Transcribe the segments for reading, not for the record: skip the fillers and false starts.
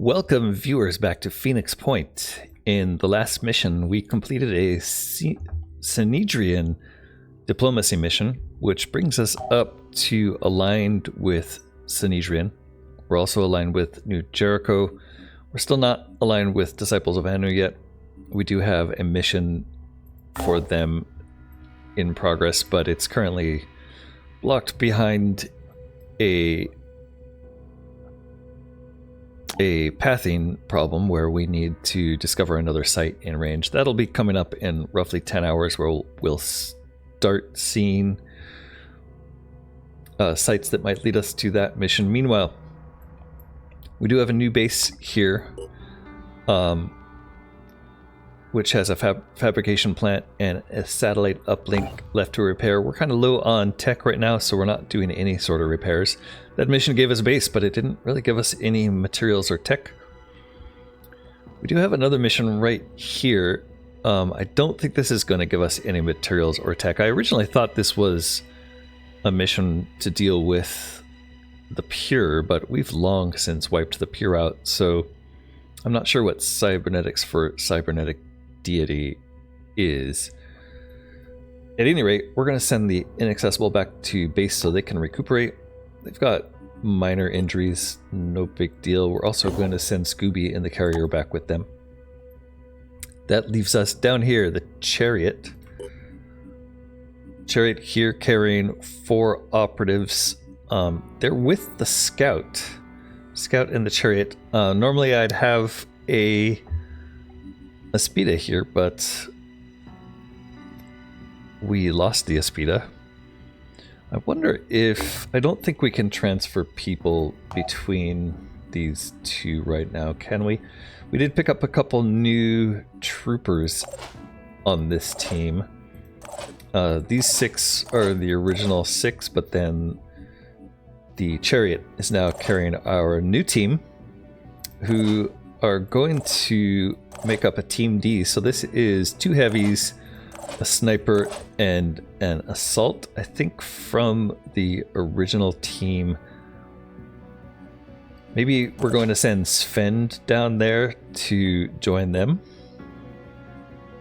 Welcome viewers back to Phoenix Point. In the last mission, we completed a Sanhedrian diplomacy mission, which brings us up to aligned with Sanhedrian. We're also aligned with New Jericho. We're still not aligned with Disciples of Anu yet. We do have a mission for them in progress, but it's currently blocked behind a pathing problem where we need to discover another site in range. That'll be coming up in roughly 10 hours where we'll start seeing sites that might lead us to that mission. Meanwhile, we do have a new base here, which has a fabrication plant and a satellite uplink left to repair. We're kind of low on tech right now, so we're not doing any sort of repairs. That mission gave us a base, but it didn't really give us any materials or tech. We do have another mission right here. I don't think this is going to give us any materials or tech. I originally thought this was a mission to deal with the Pure, but we've long since wiped the Pure out, so I'm not sure what cybernetics for cybernetic deity is. At any rate, we're going to send the Inaccessible back to base so they can recuperate. They've got minor injuries, no big deal. We're also going to send Scooby and the carrier back with them. That leaves us down here, the chariot. Chariot here carrying 4 operatives. They're with the scout. Scout and the chariot. Normally I'd have a Aspida here, but we lost the Aspida. I wonder if... I don't think we can transfer people between these two right now, can we? We did pick up a couple new troopers on this team. These 6 are the original 6, but then the chariot is now carrying our new team, who are going to make up a Team D. So this is 2 heavies, a sniper, and an assault. I think from the original team. Maybe we're going to send Sven down there to join them.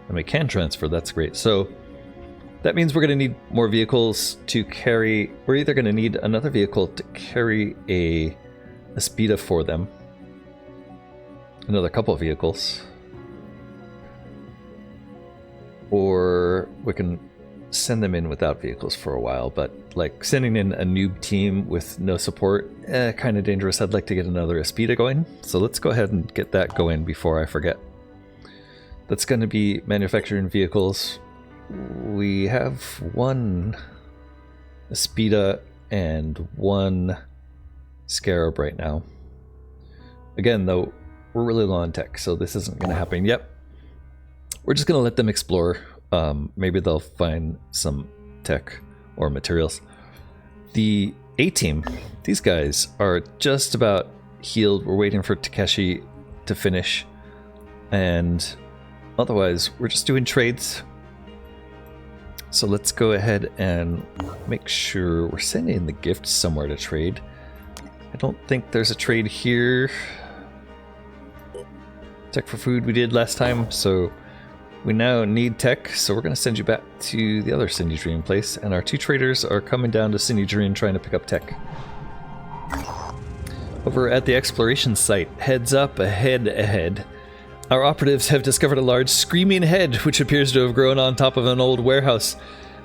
And we can transfer, that's great. So that means we're going to need more vehicles to carry. We're either going to need another vehicle to carry a Aspida for them. Another couple of vehicles. Or we can send them in without vehicles for a while, but like sending in a noob team with no support, kind of dangerous. I'd like to get another Aspida going, so let's go ahead and get that going before I forget. That's going to be manufacturing vehicles. We have 1 Aspida and 1 Scarab right now. Again, though, we're really low on tech, so this isn't going to happen. Yep. We're just going to let them explore. Maybe they'll find some tech or materials. The A-team, these guys are just about healed. We're waiting for Takeshi to finish. And otherwise, we're just doing trades. So let's go ahead and make sure we're sending the gifts somewhere to trade. I don't think there's a trade here. Tech for food we did last time, so we now need tech, so we're going to send you back to the other Sanhedrian place, and our 2 traders are coming down to Sanhedrian trying to pick up tech. Over at the exploration site, heads up, ahead. Our operatives have discovered a large screaming head, which appears to have grown on top of an old warehouse.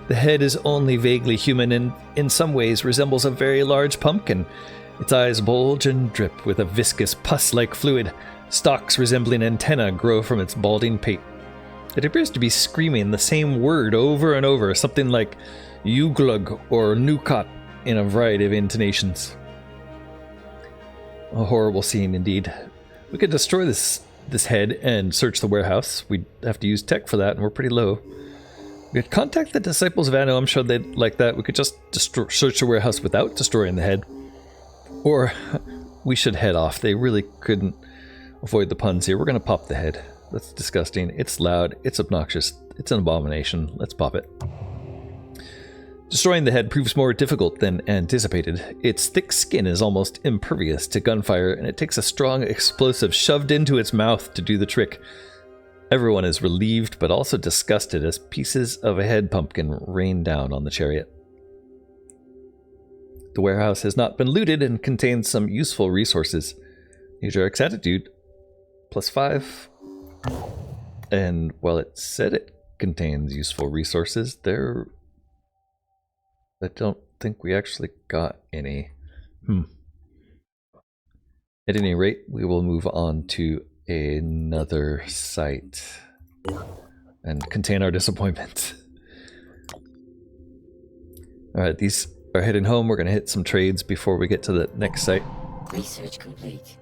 The head is only vaguely human and in some ways resembles a very large pumpkin. Its eyes bulge and drip with a viscous pus-like fluid. Stalks resembling antennae grow from its balding pate. It appears to be screaming the same word over and over, something like Yuglug or Nukat in a variety of intonations. A horrible scene indeed. We could destroy this head and search the warehouse. We'd have to use tech for that, and we're pretty low. We could contact the Disciples of Anu. I'm sure they'd like that. We could just search the warehouse without destroying the head. Or we should head off. They really couldn't avoid the puns here. We're going to pop the head. That's disgusting. It's loud. It's obnoxious. It's an abomination. Let's pop it. Destroying the head proves more difficult than anticipated. Its thick skin is almost impervious to gunfire, and it takes a strong explosive shoved into its mouth to do the trick. Everyone is relieved, but also disgusted as pieces of a head pumpkin rain down on the chariot. The warehouse has not been looted and contains some useful resources. Eugeric's attitude, +5. And while it said it contains useful resources, I don't think we actually got any. At any rate, we will move on to another site and contain our disappointment. Alright, these are heading home. We're going to hit some trades before we get to the next site. Research complete.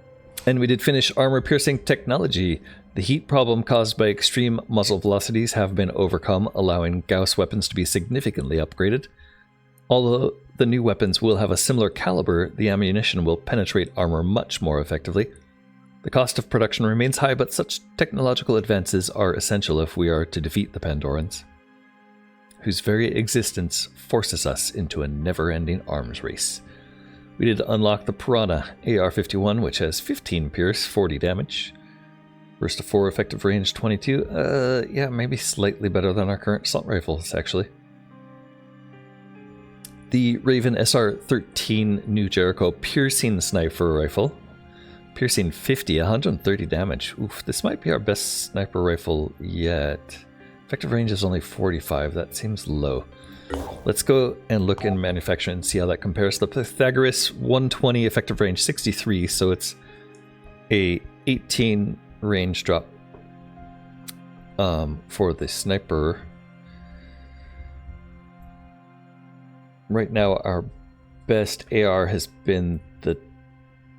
And we did finish armor-piercing technology. The heat problem caused by extreme muzzle velocities have been overcome, allowing Gauss weapons to be significantly upgraded. Although the new weapons will have a similar caliber, the ammunition will penetrate armor much more effectively. The cost of production remains high, but such technological advances are essential if we are to defeat the Pandorans, whose very existence forces us into a never-ending arms race. We did unlock the Piranha AR-51, which has 15 pierce, 40 damage. Burst of 4, effective range 22. Yeah, maybe slightly better than our current assault rifles, actually. The Raven SR-13 New Jericho piercing sniper rifle. Piercing 50, 130 damage. Oof, this might be our best sniper rifle yet. Effective range is only 45, that seems low. Let's go and look in manufacturing and see how that compares. The Pythagoras 120, effective range 63, so it's a 18 range drop for the sniper. Right now our best AR has been the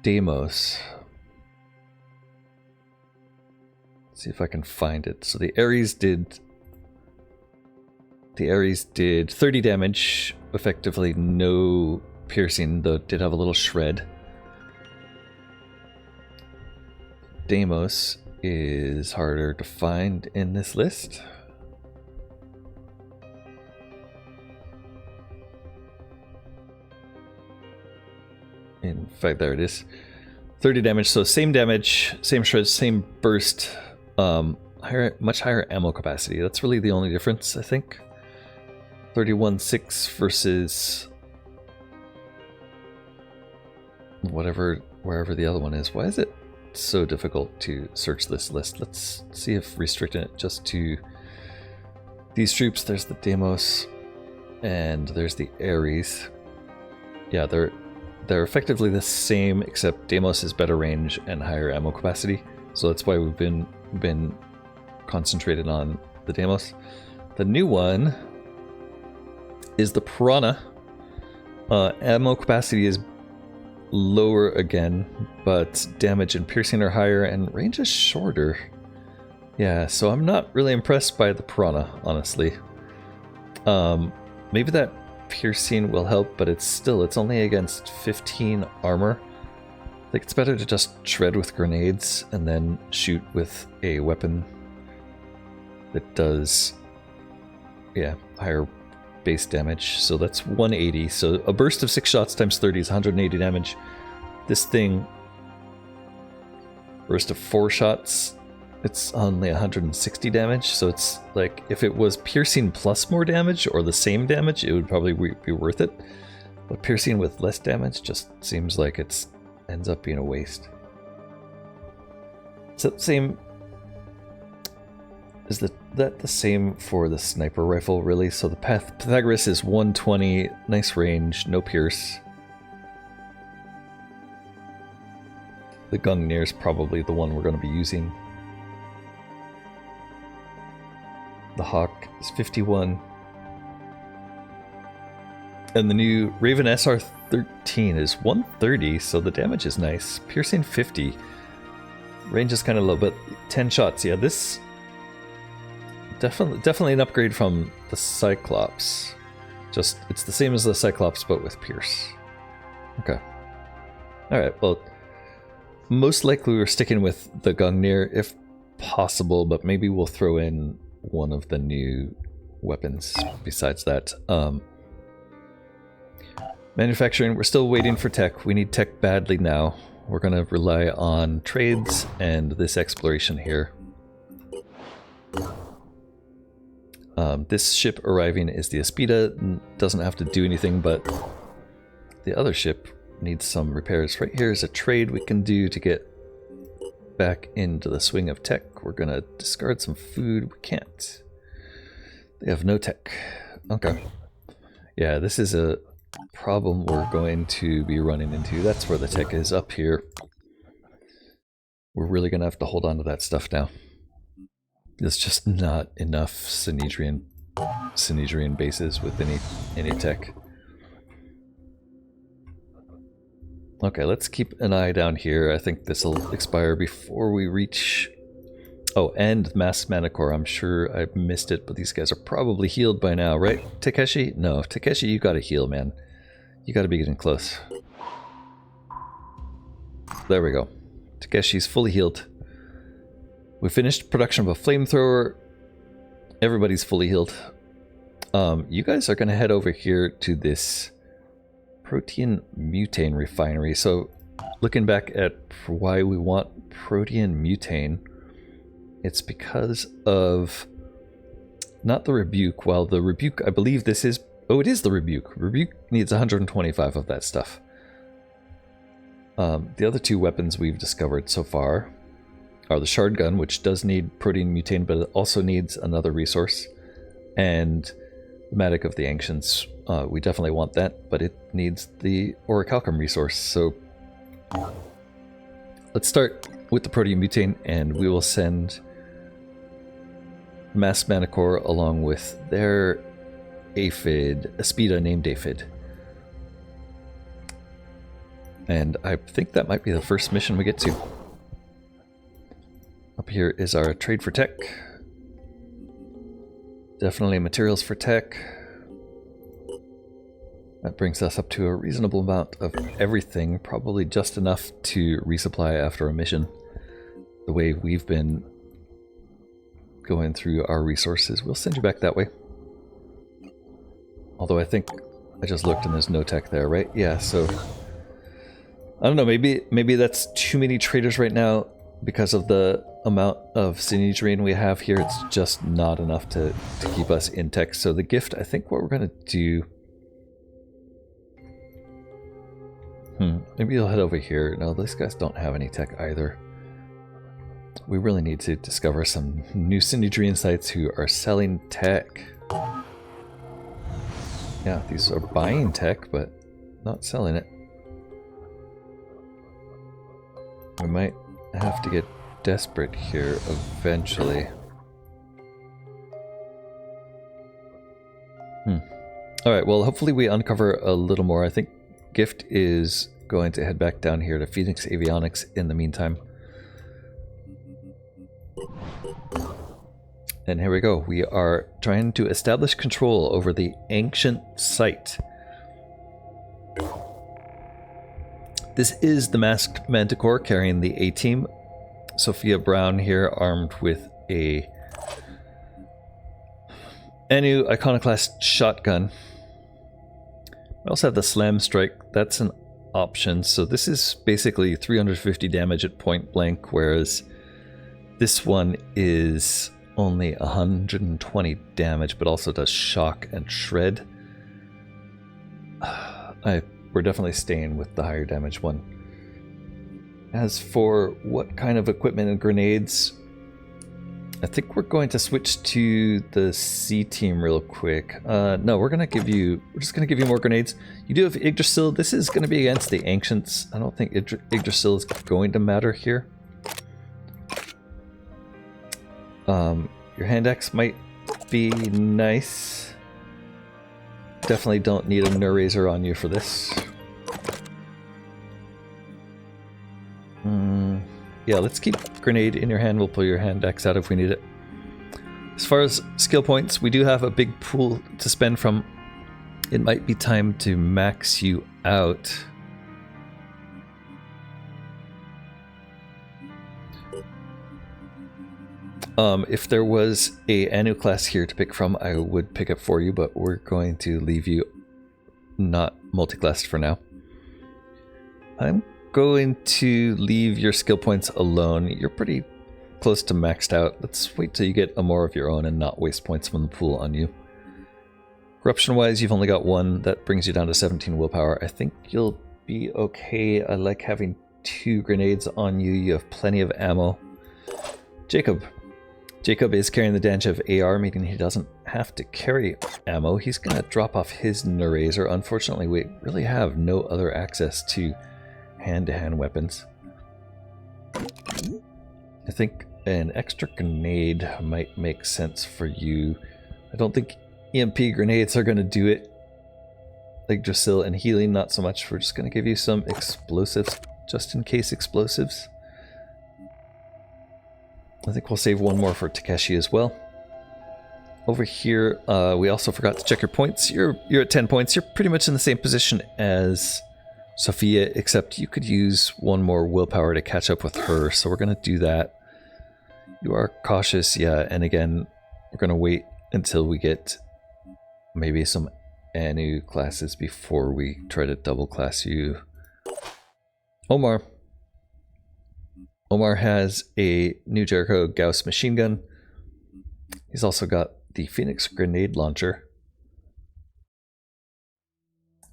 Deimos. Let's see if I can find it. So the Ares did 30 damage, effectively no piercing, though it did have a little shred. Deimos is harder to find in this list. In fact, there it is. 30 damage, so same damage, same shred, same burst, much higher ammo capacity. That's really the only difference, I think. 31.6 versus wherever the other one is. Why is it so difficult to search this list? Let's see if restricting it just to these troops. There's the Deimos and there's the Ares. Yeah, they're effectively the same, except Deimos is better range and higher ammo capacity. So that's why we've been concentrated on the Deimos. The new one is the Piranha. Ammo capacity is lower again, but damage and piercing are higher and range is shorter. Yeah, so I'm not really impressed by the Piranha, honestly. Maybe that piercing will help, but it's only against 15 armor. I think it's better to just shred with grenades and then shoot with a weapon that does, yeah, higher base damage. So that's 180. So a burst of 6 shots times 30 is 180 damage. This thing, burst of 4 shots, it's only 160 damage. So it's like, if it was piercing plus more damage or the same damage, it would probably be worth it. But piercing with less damage just seems like it ends up being a waste. So same, is that the same for the sniper rifle, really? So the Pythagoras is 120, nice range, no pierce. The Gungnir is probably the one we're going to be using. The Hawk is 51. And the new Raven SR-13 is 130, so the damage is nice. Piercing 50. Range is kind of low, but 10 shots. Yeah, this definitely an upgrade from the Cyclops. Just, it's the same as the Cyclops, but with Pierce. Okay. Alright, well, most likely we're sticking with the Gungnir if possible, but maybe we'll throw in one of the new weapons besides that. Manufacturing, we're still waiting for tech. We need tech badly now. We're going to rely on trades and this exploration here. This ship arriving is the Aspida. Doesn't have to do anything, but the other ship needs some repairs. Right here is a trade we can do to get back into the swing of tech. We're going to discard some food. We can't. They have no tech. Okay. Yeah, this is a problem we're going to be running into. That's where the tech is, up here. We're really going to have to hold on to that stuff now. There's just not enough Synedrian bases with any tech. Okay, let's keep an eye down here. I think this will expire before we reach... Oh, and Mass Manticore. I'm sure I missed it, but these guys are probably healed by now, right? Takeshi? No, Takeshi, you gotta heal, man. You gotta be getting close. There we go. Takeshi's fully healed. We finished production of a flamethrower. Everybody's fully healed. You guys are gonna head over here to this Protean Mutane refinery. So, looking back at why we want Protean Mutane, it's because of not the Rebuke. Well, the Rebuke, I believe this is... Oh, it is the Rebuke. Rebuke needs 125 of that stuff. The other two weapons we've discovered so far are the Shard Gun, which does need Protean Mutane, but it also needs another resource. And the Matic of the Ancients, we definitely want that, but it needs the Orichalcum resource. So let's start with the Protean Mutane, and we will send Mass Manticore along with their aphid, Aspida named Aphid. And I think that might be the first mission we get to. Up here is our trade for tech. Definitely materials for tech. That brings us up to a reasonable amount of everything, probably just enough to resupply after a mission. The way we've been going through our resources. We'll send you back that way. Although I think I just looked and there's no tech there, right? Yeah, so I don't know, maybe that's too many traders right now because of the amount of Synedrian we have here. It's just not enough to keep us in tech. So the gift, I think what we're gonna do... maybe you'll head over here. No, these guys don't have any tech either. We really need to discover some new Synedrian sites who are selling tech. Yeah, these are buying tech, but not selling it. We might have to get desperate here eventually. Alright, well, hopefully we uncover a little more. I think Gift is going to head back down here to Phoenix Avionics in the meantime. And here we go. We are trying to establish control over the ancient site. This is the Masked Manticore carrying the A-Team. Sophia Brown here, armed with a Anu Iconoclast shotgun. We also have the Slam Strike. That's an option. So this is basically 350 damage at point blank, whereas this one is only 120 damage, but also does shock and shred. We're definitely staying with the higher damage one. As for what kind of equipment and grenades, I think we're going to switch to the C team real quick. No, we're just gonna give you more grenades. You do have Yggdrasil. This is gonna be against the Ancients. I don't think Yggdrasil is going to matter here. Your hand axe might be nice. Definitely don't need a Nurazer on you for this. Yeah, let's keep grenade in your hand. We'll pull your hand axe out if we need it. As far as skill points, we do have a big pool to spend from. It might be time to max you out. If there was a Anu class here to pick from, I would pick it for you, but we're going to leave you not multi-classed for now. I'm going to leave your skill points alone. You're pretty close to maxed out. Let's wait till you get a more of your own and not waste points from the pool on you. Corruption-wise, you've only got one. That brings you down to 17 willpower. I think you'll be okay. I like having 2 grenades on you. You have plenty of ammo. Jacob. Jacob is carrying the damage of AR, meaning he doesn't have to carry ammo. He's going to drop off his Nerazer. Unfortunately, we really have no other access to hand-to-hand weapons. I think an extra grenade might make sense for you. I don't think EMP grenades are going to do it. Like Dracil and healing, not so much. We're just going to give you some explosives, just in case explosives. I think we'll save one more for Takeshi as well. Over here, we also forgot to check your points. You're at 10 points. You're pretty much in the same position as Sophia, except you could use one more willpower to catch up with her. So we're going to do that. You are cautious, yeah. And again, we're going to wait until we get maybe some Anu classes before we try to double class you. Omar. Omar has a New Jericho Gauss machine gun. He's also got the Phoenix grenade launcher.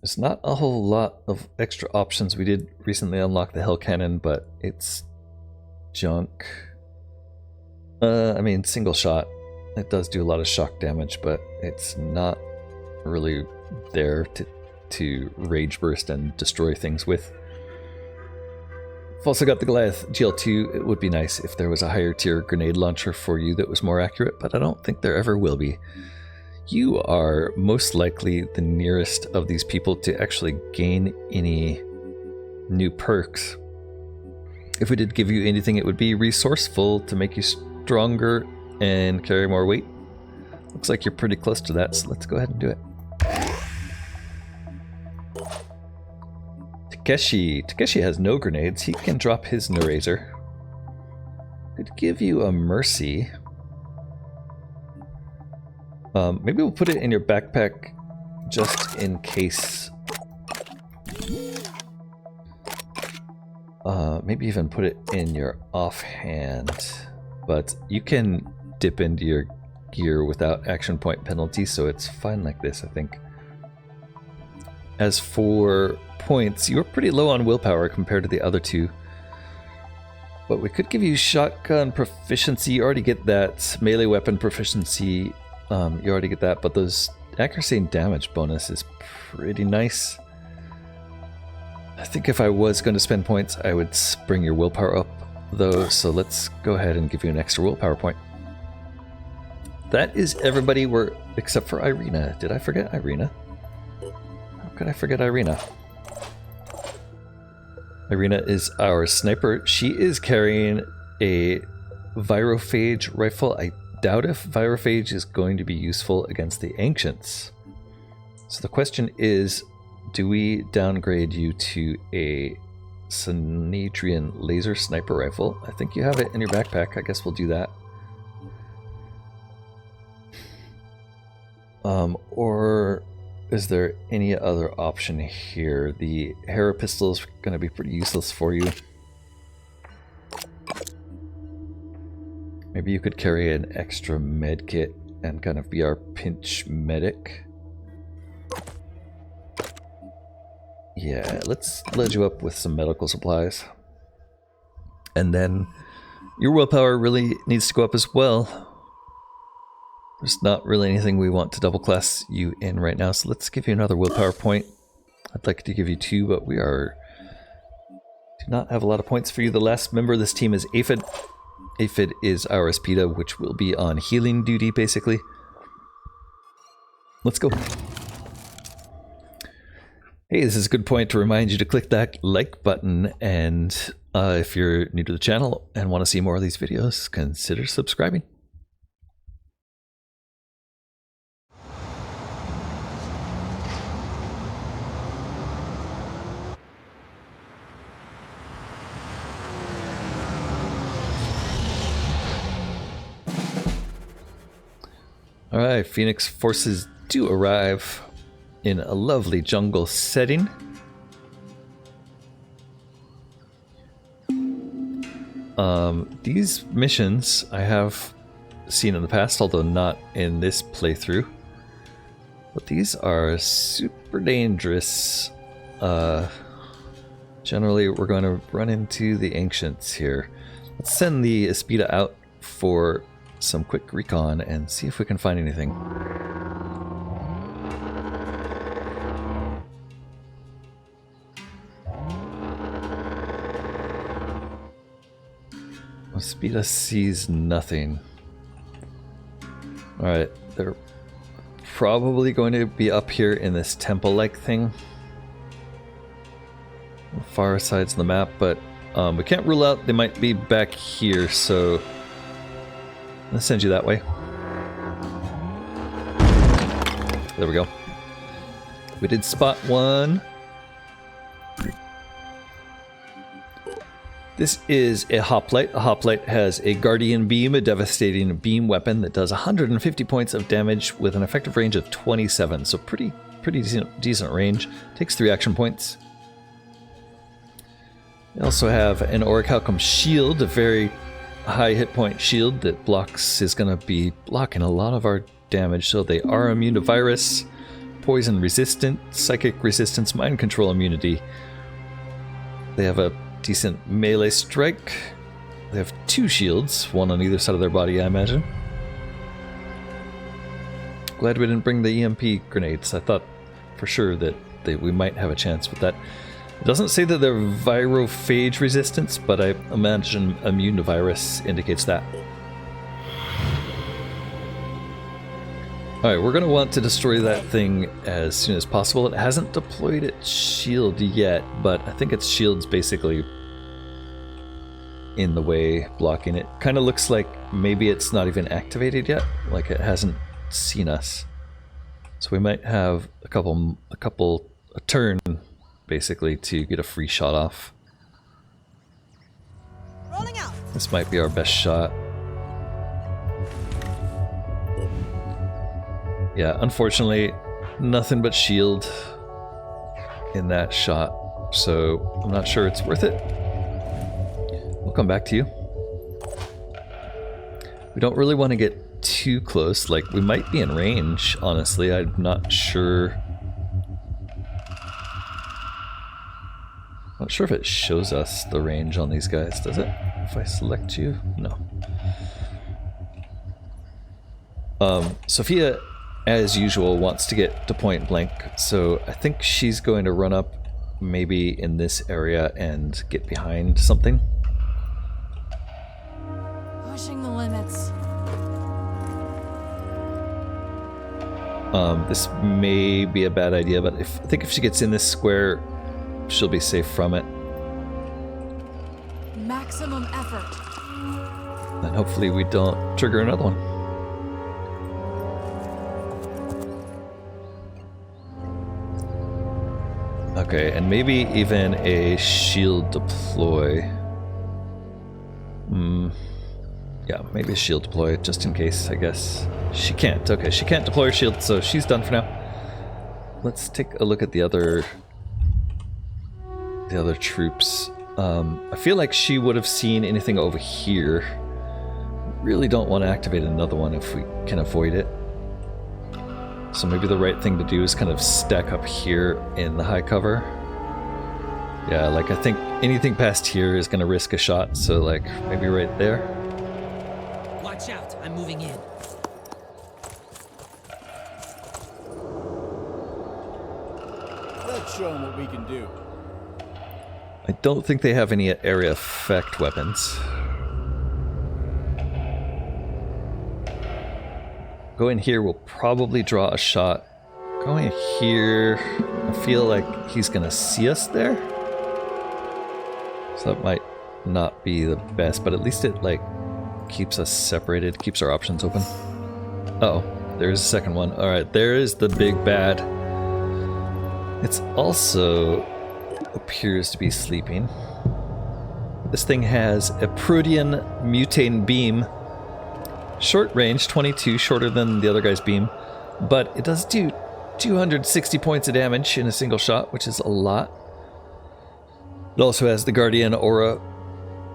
There's not a whole lot of extra options. We did recently unlock the Hell Cannon, but it's junk. I mean, single shot. It does do a lot of shock damage, but it's not really there to rage burst and destroy things with. I've also got the Goliath GL2. It would be nice if there was a higher tier grenade launcher for you that was more accurate, but I don't think there ever will be. You are most likely the nearest of these people to actually gain any new perks. If we did give you anything, it would be resourceful to make you stronger and carry more weight. Looks like you're pretty close to that, so let's go ahead and do it. Takeshi has no grenades. He can drop his Nerazer. Could give you a mercy. Maybe we'll put it in your backpack just in case. Maybe even put it in your offhand. But you can dip into your gear without action point penalty, so it's fine like this, I think. As for points, you were pretty low on willpower compared to the other two. But we could give you shotgun proficiency. You already get that. Melee weapon proficiency, you already get that. But those accuracy and damage bonus is pretty nice. I think if I was going to spend points, I would bring your willpower up, though. So let's go ahead and give you an extra willpower point. That is everybody, except for Irina. Did I forget Irina? How could I forget Irina? Irina is our sniper. She is carrying a Virophage rifle. I doubt if Virophage is going to be useful against the Ancients. So the question is, do we downgrade you to a Sanhedrian laser sniper rifle? I think you have it in your backpack. I guess we'll do that. Or is there any other option here? The Hera pistol is going to be pretty useless for you. Maybe you could carry an extra med kit and kind of be our pinch medic. Yeah, let's load you up with some medical supplies. And then your willpower really needs to go up as well. There's not really anything we want to double class you in right now, so let's give you another willpower point. I'd like to give you 2, but we do not have a lot of points for you. The last member of this team is Aphid. Aphid is our Espida, which will be on healing duty, basically. Let's go. Hey, this is a good point to remind you to click that like button, and if you're new to the channel and want to see more of these videos, consider subscribing. Alright, Phoenix forces do arrive. in a lovely jungle setting. These missions I have seen in the past, although not in this playthrough. But these are super dangerous. Generally, we're going to run into the Ancients here. Let's send the Espida out for some quick recon and see if we can find anything. Espida sees nothing. Alright, they're probably going to be up here in this temple-like thing. On the far sides of the map, but we can't rule out they might be back here, so let's send you that way. There we go. We did spot one. This is a hoplite. A hoplite has a guardian beam, a devastating beam weapon that does 150 points of damage with an effective range of 27. So pretty decent range. Takes 3 action points. We also have an orichalcum shield, a very high hit point shield that is going to be blocking a lot of our damage. So they are immune to virus, poison resistant, psychic resistance, mind control immunity. They have a decent melee strike. They have 2 shields, one on either side of their body, I imagine. Glad we didn't bring the EMP grenades. I thought for sure that we might have a chance with that. It doesn't say that they're virophage resistance, but I imagine immune to virus indicates that. Alright, we're going to want to destroy that thing as soon as possible. It hasn't deployed its shield yet, but I think its shield's basically in the way, blocking it. Kind of looks like maybe it's not even activated yet, like it hasn't seen us. So we might have a turn, basically, to get a free shot off. Rolling out. This might be our best shot. Yeah, unfortunately, nothing but shield in that shot, so I'm not sure it's worth it. We'll come back to you. We don't really want to get too close, like we might be in range, honestly. I'm not sure. Not sure if it shows us the range on these guys, does it? If I select you? No. Sophia, as usual, wants to get to point blank, so I think she's going to run up maybe in this area and get behind something. Pushing the limits. This may be a bad idea, but I think if she gets in this square, she'll be safe from it. Maximum effort. And hopefully we don't trigger another one. Okay, and maybe even a shield deploy. Yeah, maybe a shield deploy, just in case, I guess. She can't. Okay, she can't deploy her shield, so she's done for now. Let's take a look at the other troops. I feel like she would have seen anything over here. Really don't want to activate another one if we can avoid it. So maybe the right thing to do is kind of stack up here in the high cover. Yeah, like I think anything past here is going to risk a shot, so like maybe right there. Watch out, I'm moving in. Let's show them what we can do. I don't think they have any area effect weapons. Go in here, we'll probably draw a shot. Going here, I feel like he's gonna see us there. So that might not be the best, but at least it like keeps us separated, keeps our options open. Uh-oh, there's a second one. Alright, there is the big bad. It's also appears to be sleeping. This thing has a Protean Mutane beam. Short range, 22, shorter than the other guy's beam, but it does do 260 points of damage in a single shot, which is a lot. It also has the Guardian Aura,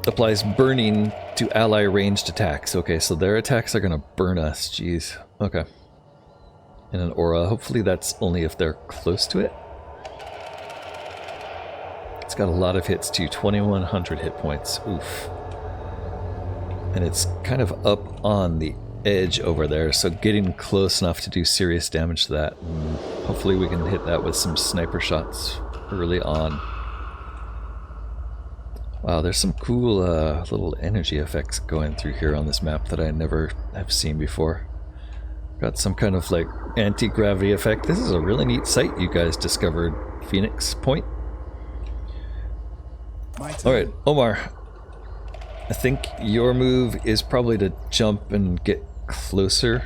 applies burning to ally ranged attacks. Okay, so their attacks are gonna burn us. Jeez. Okay. And an aura. Hopefully that's only if they're close to it. It's got a lot of hits too. 2100 hit points. Oof. And it's kind of up on the edge over there, so getting close enough to do serious damage to that. Hopefully we can hit that with some sniper shots early on. Wow, there's some cool little energy effects going through here on this map that I never have seen before. Got some kind of like anti-gravity effect. This is a really neat site you guys discovered, Phoenix Point. Alright, Omar. I think your move is probably to jump and get closer.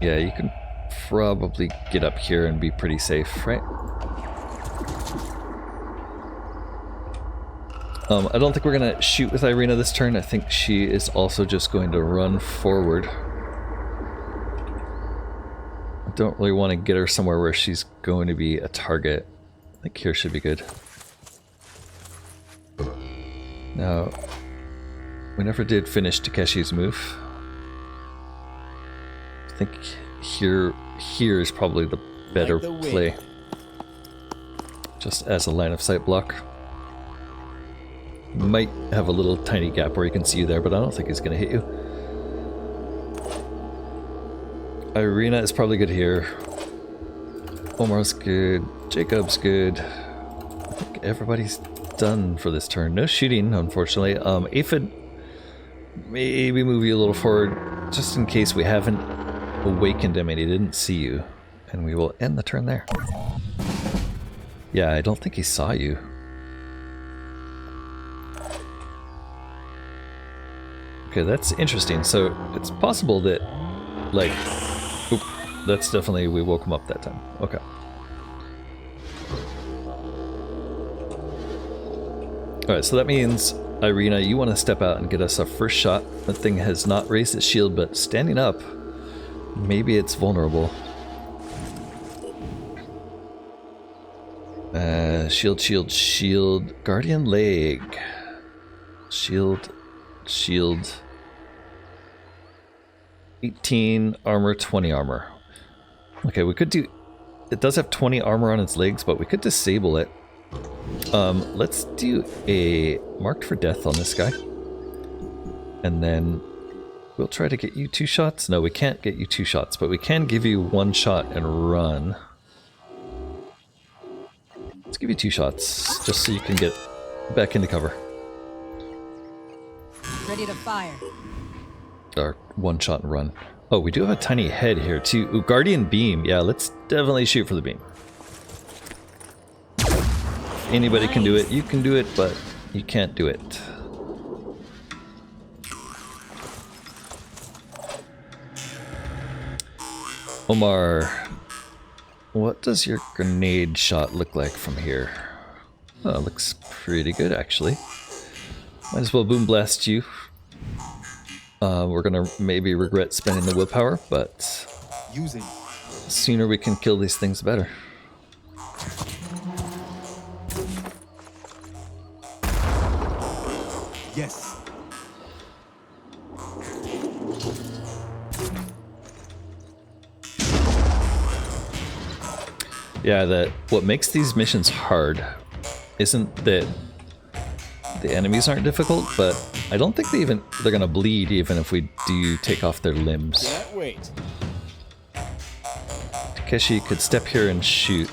Yeah, you can probably get up here and be pretty safe, right? I don't think we're gonna shoot with Irina this turn. I think she is also just going to run forward. I don't really want to get her somewhere where she's going to be a target. I think here should be good. Now, we never did finish Takeshi's move. I think here is probably the better play. Just as a line of sight block. Might have a little tiny gap where he can see you there, but I don't think he's going to hit you. Irina is probably good here. Omar's good. Jacob's good. I think everybody's done for this turn. No shooting, unfortunately. Aphid, maybe move you a little forward, just in case we haven't awakened him and he didn't see you. And we will end the turn there. Yeah, I don't think he saw you. Okay, that's interesting. So it's possible that, like, oop, that's definitely, we woke him up that time. Okay. Alright, so that means, Irina, you want to step out and get us a first shot. That thing has not raised its shield, but standing up, maybe it's vulnerable. Shield, shield, shield. Guardian leg. Shield. Shield. 18 armor, 20 armor. Okay, we could do... It does have 20 armor on its legs, but we could disable it. Let's do a marked for death on this guy. And then we'll try to get you 2 shots. No, we can't get you 2 shots, but we can give you 1 shot and run. Let's give you 2 shots, just so you can get back into cover. Ready to fire. Or 1 shot and run. Oh, we do have a tiny head here too. Ooh, Guardian Beam. Yeah, let's definitely shoot for the beam. If anybody can do it, you can do it, but you can't do it. Omar, what does your grenade shot look like from here? Oh, it looks pretty good actually. Might as well boom blast you. We're gonna maybe regret spending the willpower, but the sooner we can kill these things, the better. Yes. Yeah, what makes these missions hard isn't that the enemies aren't difficult, but I don't think they're gonna bleed even if we do take off their limbs. Can't wait. Takeshi could step here and shoot.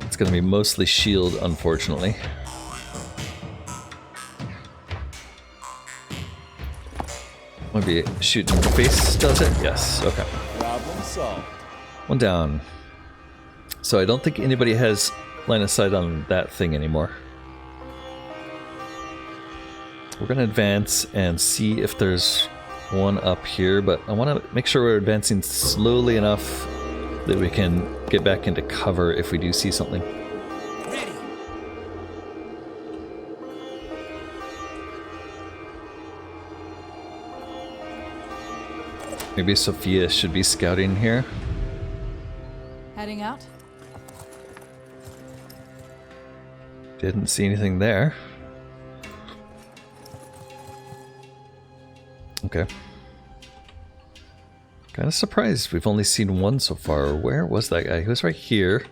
It's gonna be mostly shield, unfortunately. Maybe shooting in the face does it? Yes, okay. Problem solved. 1 down. So I don't think anybody has line of sight on that thing anymore. We're gonna advance and see if there's one up here, but I want to make sure we're advancing slowly enough that we can get back into cover if we do see something. Ready. Maybe Sophia should be scouting here. Heading out? Didn't see anything there. Okay. Kind of surprised we've only seen one so far. Where was that guy? He was right here.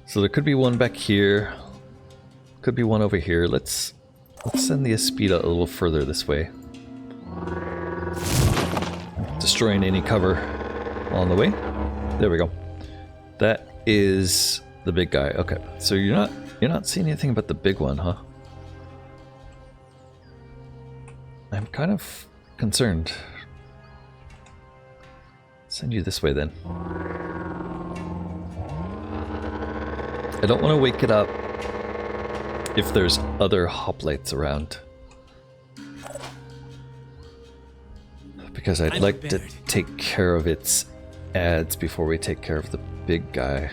So there could be one back here. Could be one over here. Let's send the Aspida a little further this way. Destroying any cover on the way. There we go. That is the big guy. Okay. So you're not seeing anything but the big one, huh? I'm kind of concerned. Send you this way then. I don't want to wake it up if there's other hoplites around. Because I'd I'm like to prepared. take care of its ads before we take care of the big guy.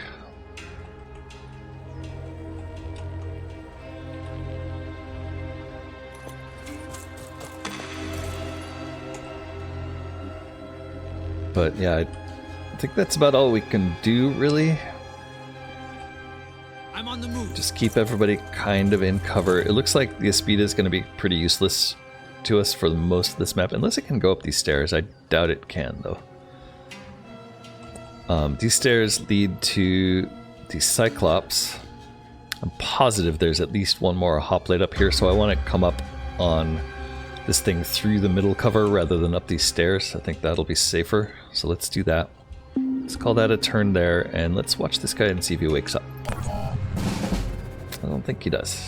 But yeah, I think that's about all we can do, really. I'm on the move. Just keep everybody kind of in cover. It looks like the Aspida is going to be pretty useless to us for most of this map, unless it can go up these stairs. I doubt it can, though. These stairs lead to the Cyclops. I'm positive there's at least one more hoplite up here, so I want to come up on this thing through the middle cover rather than up these stairs. I think that'll be safer, so let's do that. Let's call that a turn there, and let's watch this guy and see if he wakes up. I don't think he does.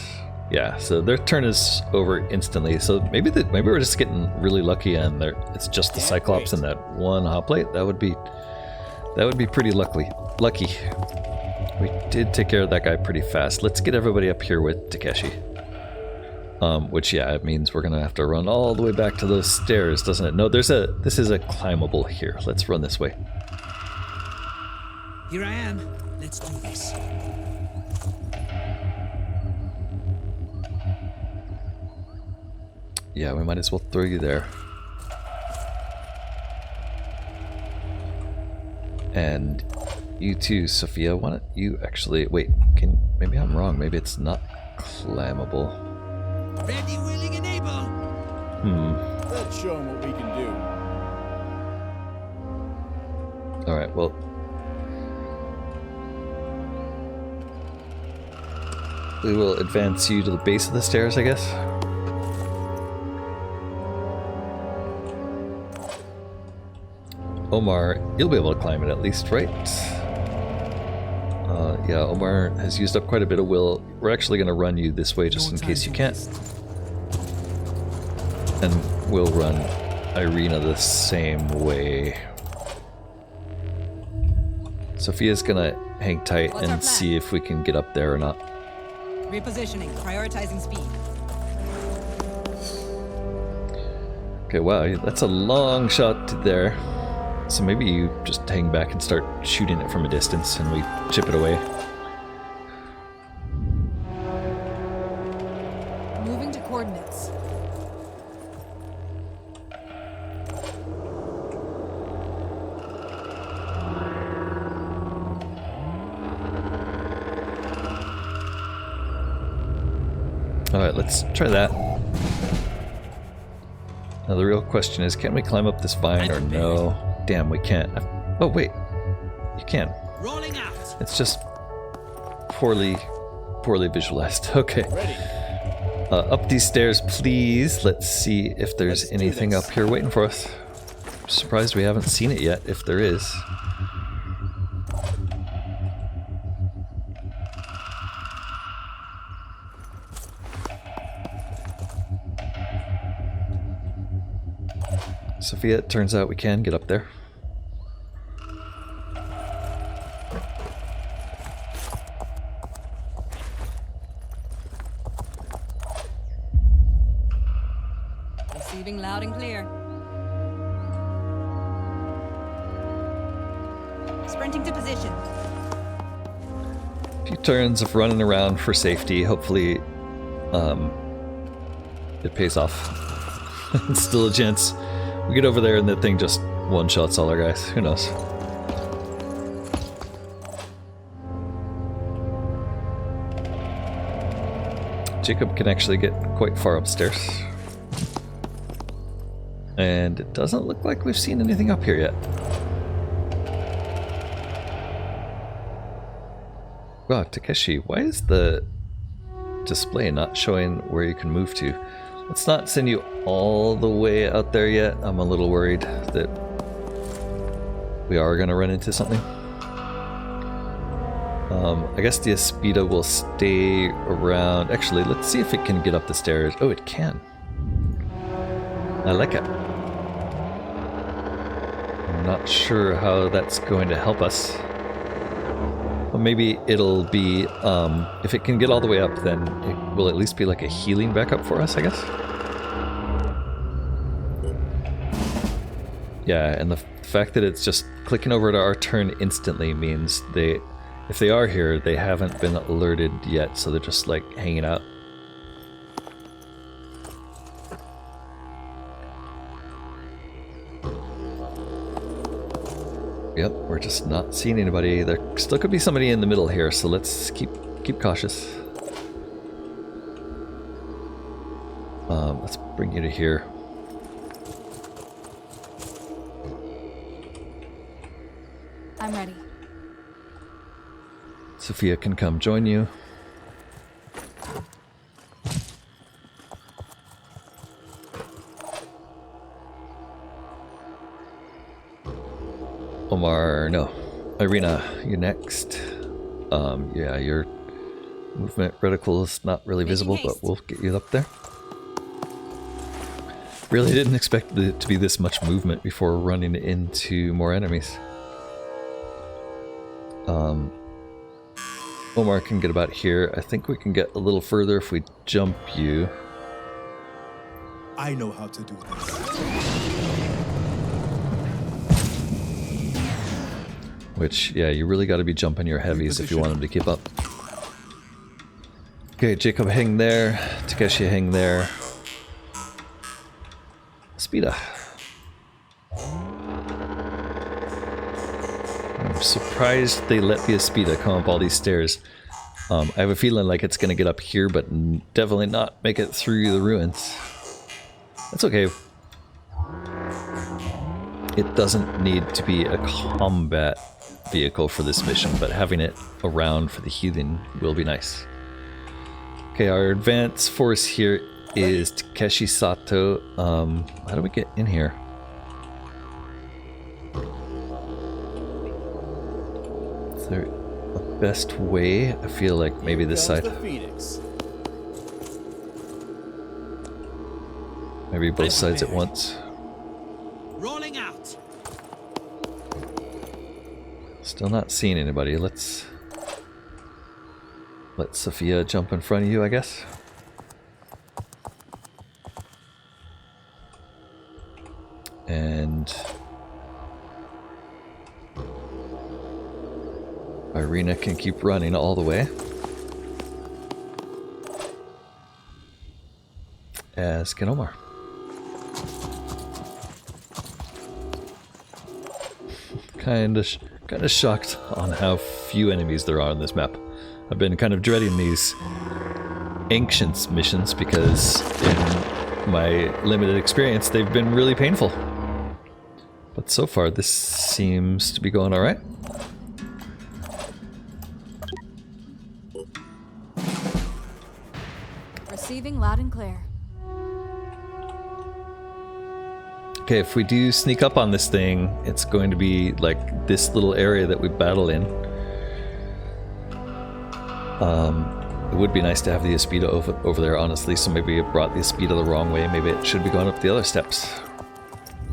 Yeah, so their turn is over instantly, so maybe we're just getting really lucky and it's just the Cyclops and that one hoplite. That would be pretty lucky. We did take care of that guy pretty fast. Let's get everybody up here with Takeshi. Which, yeah, it means we're gonna have to run all the way back to those stairs, doesn't it? No, this is a climbable here. Let's run this way. Here I am. Let's do this. Yeah, we might as well throw you there. And you too, Sophia. Why don't you actually wait? Maybe I'm wrong. Maybe it's not climbable. Ready, willing, and able. Let's show them what we can do. Alright, well. We will advance you to the base of the stairs, I guess. Omar, you'll be able to climb it at least, right? Yeah, Omar has used up quite a bit of will. We're actually going to run you this way just in case you can't. And we'll run Irina the same way. Sophia's gonna hang tight What's our and plan? see if we can get up there or not. Repositioning, prioritizing speed. Okay, wow, that's a long shot to there. So maybe you just hang back and start shooting it from a distance and we chip it away. Moving to coordinates. Alright, let's try that. Now the real question is, can we climb up this vine or no? Damn, we can't. Oh wait, you can. Rolling out. It's just poorly visualized. Okay. Ready. Up these stairs, please. Let's see if there's Let's do anything this. up here waiting for us. I'm surprised we haven't seen it yet, if there is. Sophia, it turns out we can get up there. Receiving loud and clear. Sprinting to position. A few turns of running around for safety. Hopefully, it pays off. It's still a chance. We get over there and the thing just one-shots all our guys. Who knows? Jacob can actually get quite far upstairs. And it doesn't look like we've seen anything up here yet. Wow, Takeshi, why is the display not showing where you can move to? Let's not send you all the way out there yet. I'm a little worried that we are going to run into something. I guess the Aspida will stay around. Actually, let's see if it can get up the stairs. Oh, it can. I like it. I'm not sure how that's going to help us. Well, maybe it'll be, if it can get all the way up, then it will at least be like a healing backup for us, I guess. Yeah, and the fact that it's just clicking over to our turn instantly means if they are here, they haven't been alerted yet, so they're just like hanging out. Yep, we're just not seeing anybody. There still could be somebody in the middle here, so let's keep cautious. Let's bring you to here. I'm ready. Sophia can come join you. Omar, no. Irina, you next. Yeah, your movement reticle is not really visible, but we'll get you up there. Really didn't expect it to be this much movement before running into more enemies. Omar can get about here. I think we can get a little further if we jump you. I know how to do this. Which, yeah, you really got to be jumping your heavies if you want them to keep up. Okay, Jacob hang there. Takeshi hang there. Speeda. I'm surprised they let the Aspida come up all these stairs. I have a feeling like it's going to get up here, but definitely not make it through the ruins. That's okay. It doesn't need to be a combat vehicle for this mission, but having it around for the healing will be nice. Okay, our advance force here is Takeshi Sato. How do we get in here? Is there a best way? I feel like maybe this side. Maybe both sides at once. Rolling out. Still not seeing anybody. Let's let Sophia jump in front of you, I guess. And Irina can keep running all the way. As can Omar. Kind of shocked on how few enemies there are on this map. I've been kind of dreading these Ancients missions because in my limited experience they've been really painful. But so far this seems to be going alright. Receiving loud and clear. Okay, if we do sneak up on this thing, it's going to be like this little area that we battle in. It would be nice to have the Aspida over there, honestly, so maybe it brought the Aspida the wrong way. Maybe it should be going up the other steps.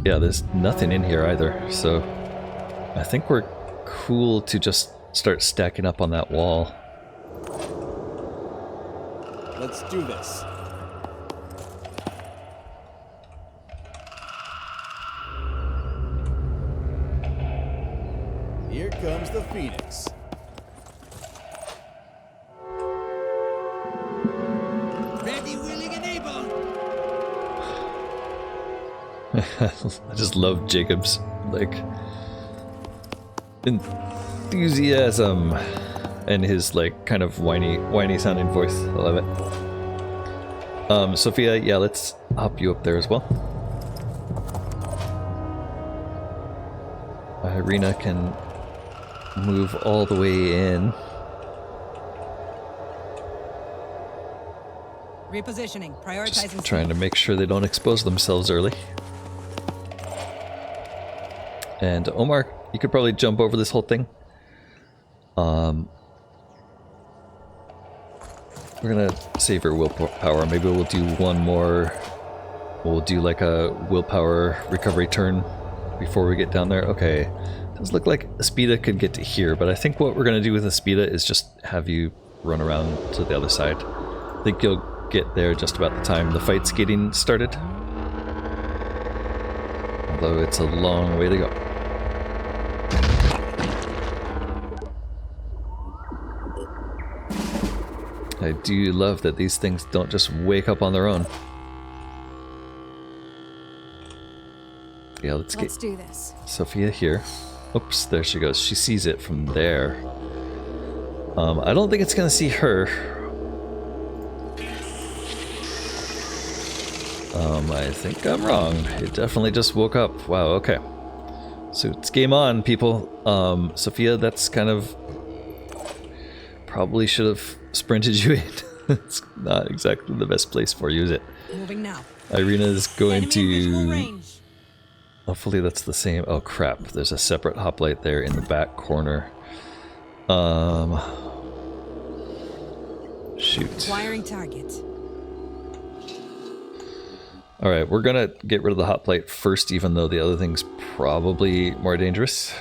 Yeah, there's nothing in here either, so I think we're cool to just start stacking up on that wall. Let's do this. Here Here comes the Phoenix. Ready, willing, and able. I just love Jacob's like enthusiasm and his like kind of whiny sounding voice. I love it. Sophia, yeah, let's hop you up there as well. Irina can move all the way in. Repositioning. Just Prioritizing. trying to make sure they don't expose themselves early. And Omar, you could probably jump over this whole thing. We're gonna save your willpower. Maybe we'll do one more. We'll do like a willpower recovery turn before we get down there. Okay, does look like Aspida could get to here, but I think what we're gonna do with Aspida is just have you run around to the other side. I think you'll get there just about the time the fight's getting started. Although it's a long way to go. I do love that these things don't just wake up on their own. Yeah, let's do this. Sophia here. Oops, there she goes. She sees it from there. I don't think it's gonna see her. I think I'm wrong. It definitely just woke up. Wow, okay. So it's game on, people. Sophia, that's kind of... Probably should have sprinted you in. It's not exactly the best place for you, is it? Moving now. Irina is going Enemy in visual to... range. Hopefully that's the same. Oh crap, there's a separate hoplite there in the back corner. Shoot. Acquiring target. Alright, we're gonna get rid of the hoplite first, even though the other thing's probably more dangerous.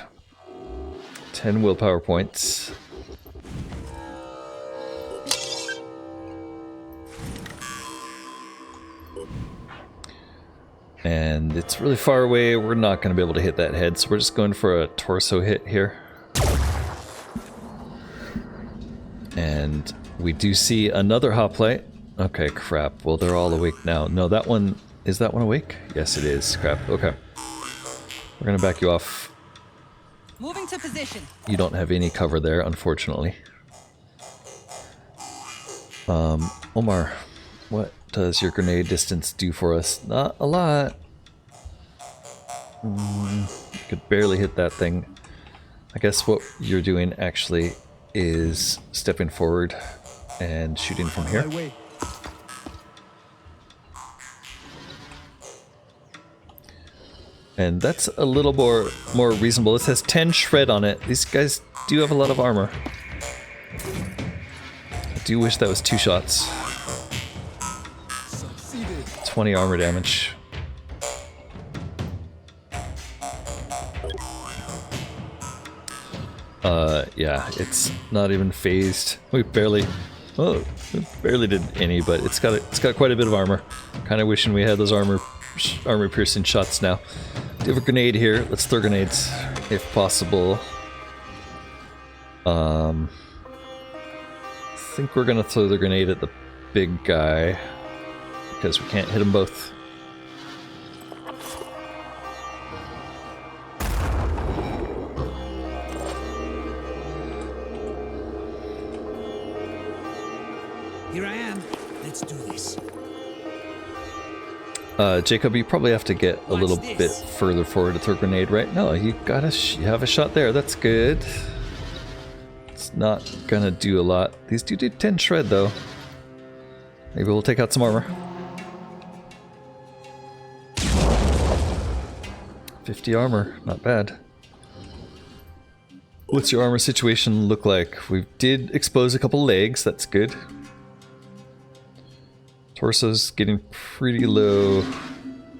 10 willpower points. And it's really far away, we're not going to be able to hit that head, so we're just going for a torso hit here. And we do see another hoplite. Okay, crap. Well, they're all awake now. No, that one... Is that one awake? Yes, it is. Crap. Okay. We're going to back you off. Moving to position. You don't have any cover there, unfortunately. Omar, what does your grenade distance do for us? Not a lot. Could barely hit that thing. I guess what you're doing actually is stepping forward and shooting from here. And that's a little more reasonable. This has 10 shred on it. These guys do have a lot of armor. I do wish that was 2 shots. 20 armor damage. Yeah, it's not even phased. We barely did any, but it's got quite a bit of armor. Kind of wishing we had those armor piercing shots now. Do you have a grenade here? Let's throw grenades if possible. I think we're gonna throw the grenade at the big guy because we can't hit them both. Here I am. Let's do this. Jacob, you probably have to get a little bit further forward to throw a grenade, right? No, you have a shot there. That's good. It's not gonna do a lot. These do 10 shred, though. Maybe we'll take out some armor. 50 armor, not bad. What's your armor situation look like? We did expose a couple legs, that's good. Torso's getting pretty low.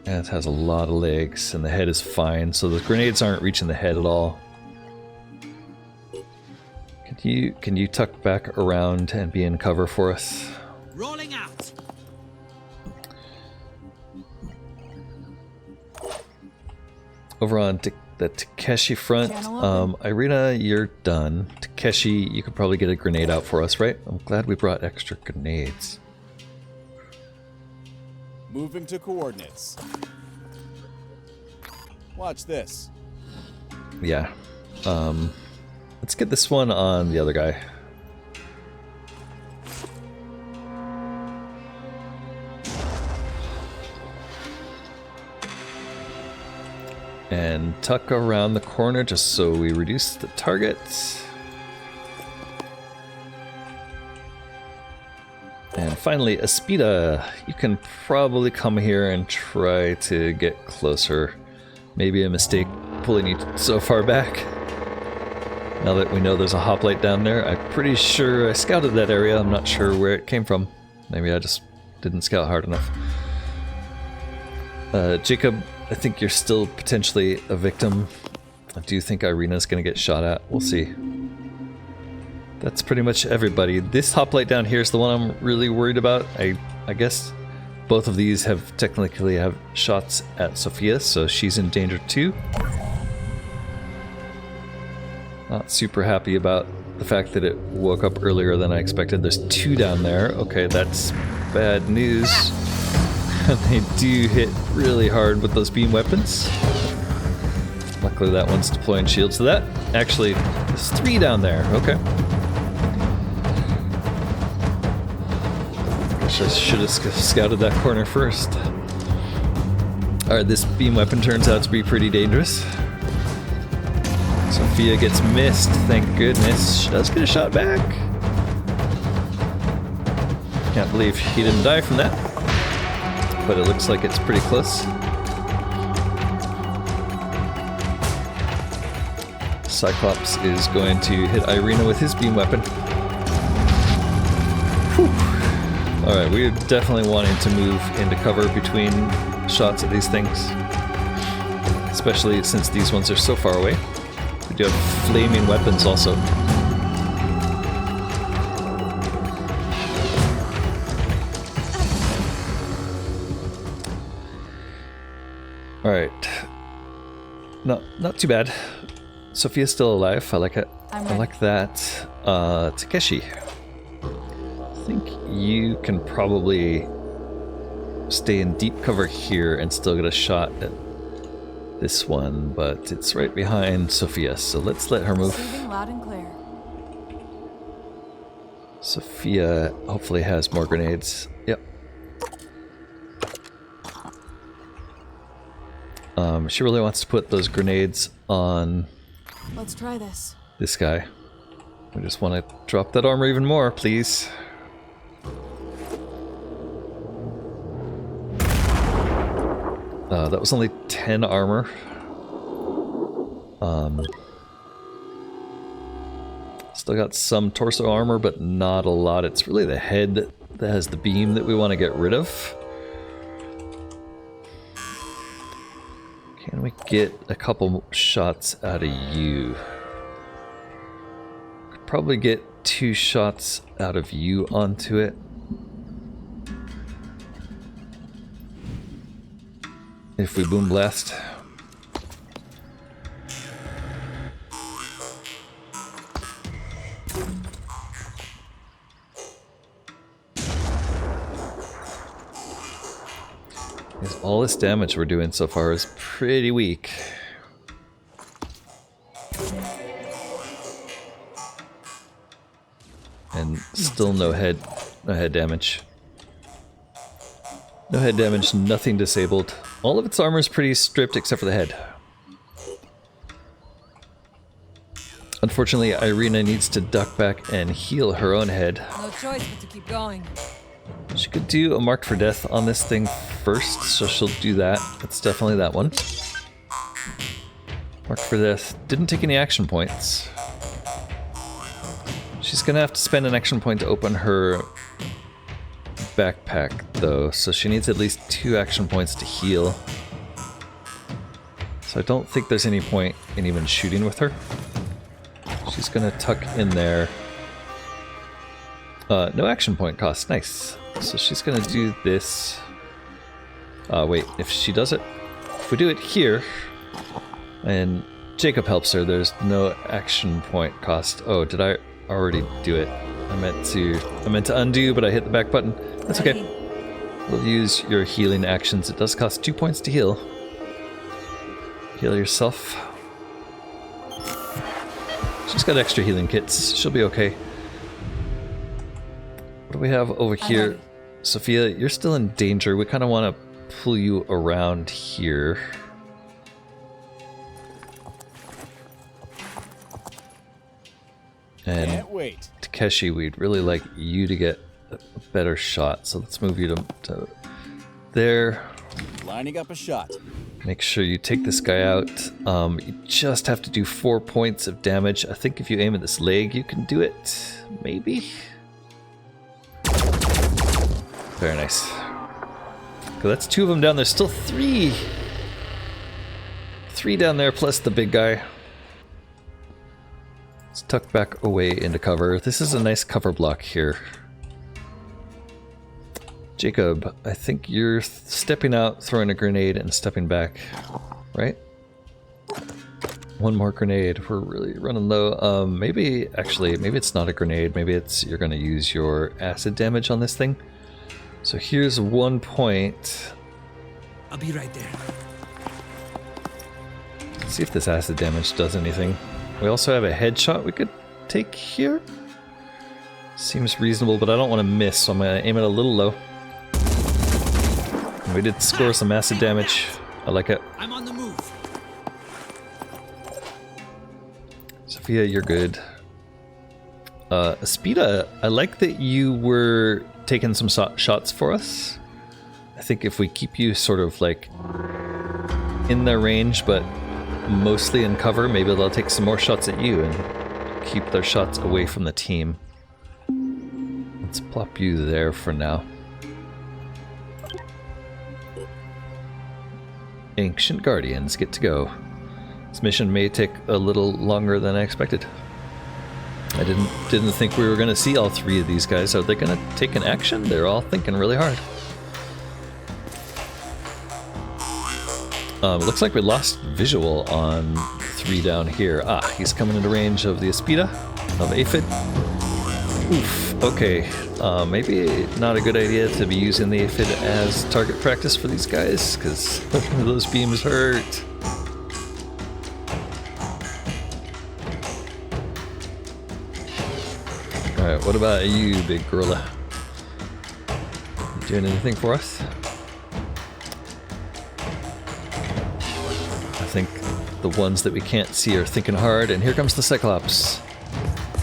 And it has a lot of legs, and the head is fine, so the grenades aren't reaching the head at all. Can you tuck back around and be in cover for us? Rolling out. Over on the Takeshi front. Channel open. Irina, you're done. Takeshi, you could probably get a grenade out for us, right? I'm glad we brought extra grenades. Moving to coordinates. Watch this. Yeah. Let's get this one on the other guy. And tuck around the corner just so we reduce the targets. And finally, Aspida, you can probably come here and try to get closer. Maybe a mistake pulling you so far back. Now that we know there's a hoplite down there, I'm pretty sure I scouted that area. I'm not sure where it came from. Maybe I just didn't scout hard enough. Jacob, I think you're still potentially a victim. I do think Irina's gonna get shot at. We'll see. That's pretty much everybody. This hoplite down here is the one I'm really worried about. I guess both of these have technically have shots at Sophia, so she's in danger too. Not super happy about the fact that it woke up earlier than I expected. There's two down there. Okay, that's bad news. They do hit really hard with those beam weapons. Luckily that one's deploying shields to that. Actually, there's three down there. Okay. Guess I should have scouted that corner first. Alright, this beam weapon turns out to be pretty dangerous. Sophia gets missed, thank goodness. She does get a shot back. Can't believe he didn't die from that. But it looks like it's pretty close. Cyclops is going to hit Irina with his beam weapon. Alright, we're definitely wanting to move into cover between shots at these things. Especially since these ones are so far away. We do have flaming weapons also. Alright. Not too bad. Sophia's still alive. I like it. I like that. Takeshi. I think you can probably stay in deep cover here and still get a shot at this one, but it's right behind Sophia, so let's let her move. Loud and clear. Sophia hopefully has more grenades. Yep. She really wants to put those grenades on Let's try this. this guy. We just want to drop that armor even more, please. That was only 10 armor. Still got some torso armor, but not a lot. It's really the head that has the beam that we want to get rid of. Can we get a couple shots out of you? Could probably get 2 shots out of you onto it. If we boom blast. Because all this damage we're doing so far is pretty weak. And still no head damage. No head damage, nothing disabled. All of its armor is pretty stripped except for the head. Unfortunately, Irina needs to duck back and heal her own head. No choice but to keep going. She could do a mark for death on this thing first, so she'll do that. It's definitely that one. Mark for death. Didn't take any action points. She's gonna have to spend an action point to open her backpack, though, so she needs at least 2 action points to heal. So I don't think there's any point in even shooting with her. She's gonna tuck in there. No action point cost, nice. So she's gonna do this. Wait, if she does it, if we do it here, And Jacob helps her. There's no action point cost. Oh, did I already do it? I meant to undo, but I hit the back button. That's okay. We'll use your healing actions. It does cost 2 points to heal. Heal yourself. She's got extra healing kits. She'll be okay. What do we have over here? Sophia, you're still in danger. We kind of want to pull you around here. And Can't wait. Takeshi, we'd really like you to get a better shot. So let's move you to there. Lining up a shot. Make sure you take this guy out. You just have to do 4 points of damage. I think if you aim at this leg, you can do it. Maybe? Very nice. Okay, that's 2 of them down. There's still 3. 3 down there plus the big guy. Let's tuck back away into cover. This is a nice cover block here. Jacob, I think you're stepping out, throwing a grenade, and stepping back, right? 1 more grenade. We're really running low. Maybe it's not a grenade. Maybe it's you're going to use your acid damage on this thing. So here's 1 point. I'll be right there. Let's see if this acid damage does anything. We also have a headshot we could take here. Seems reasonable, but I don't want to miss, so I'm going to aim it a little low. We did score some acid damage. I like it. I'm on the move. Sophia, you're good. Aspida, I like that you were taking some shots for us. I think if we keep you sort of like in their range, but mostly in cover, maybe they'll take some more shots at you and keep their shots away from the team. Let's plop you there for now. Ancient Guardians get to go. This mission may take a little longer than I expected. I didn't think we were going to see all 3 of these guys. Are they going to take an action? They're all thinking really hard. Looks like we lost visual on 3 down here. Ah, he's coming into range of the Aspida, of Aphid. Oof, okay. Maybe not a good idea to be using the Aphid as target practice for these guys, because those beams hurt. Alright, what about you, big gorilla? You doing anything for us? I think the ones that we can't see are thinking hard, and here comes the Cyclops.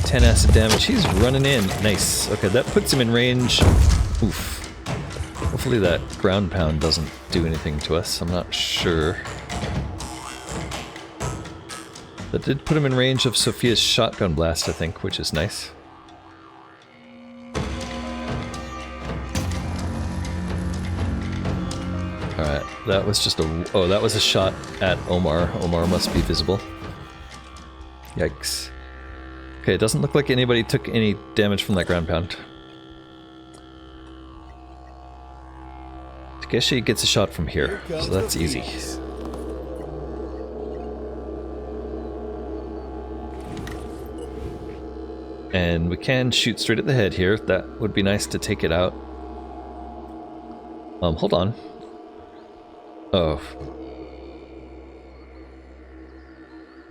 10 acid damage. He's running in. Nice. Okay, that puts him in range. Oof. Hopefully that ground pound doesn't do anything to us. I'm not sure. That did put him in range of Sophia's shotgun blast, I think, which is nice. Alright, that was just a... Oh, that was a shot at Omar. Omar must be visible. Yikes. Okay, it doesn't look like anybody took any damage from that ground pound. Takeshi gets a shot from here, so that's easy. And we can shoot straight at the head here. That would be nice to take it out. Hold on. Oh.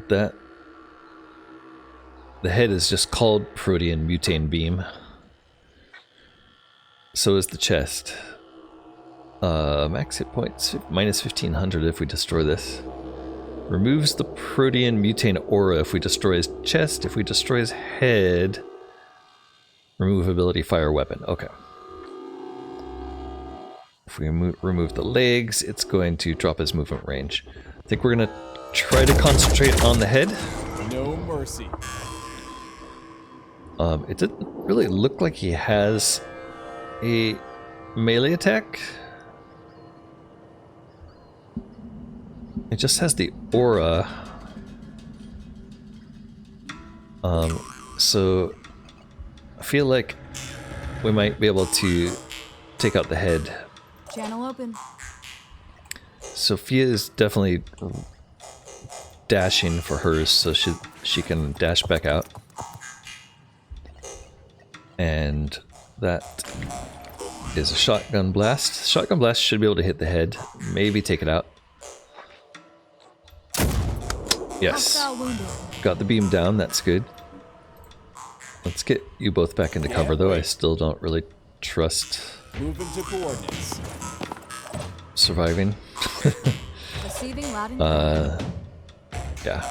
That... The head is just called Protean Mutane Beam. So is the chest. Max hit points, minus 1500 if we destroy this. Removes the Protean Mutane aura if we destroy his chest. If we destroy his head, remove ability fire weapon. Okay. If we remove the legs, it's going to drop his movement range. I think we're going to try to concentrate on the head. No mercy. It didn't really look like he has a melee attack. It just has the aura. So I feel like we might be able to take out the head. Channel open. Sophia is definitely dashing for hers so she can dash back out. And that is a shotgun blast. Shotgun blast should be able to hit the head, maybe take it out. Yes. Hostile wounded. Got the beam down, that's good. Let's get you both back into cover though. I still don't really trust Moving to coordinates. surviving. Receiving loud and clear. Yeah.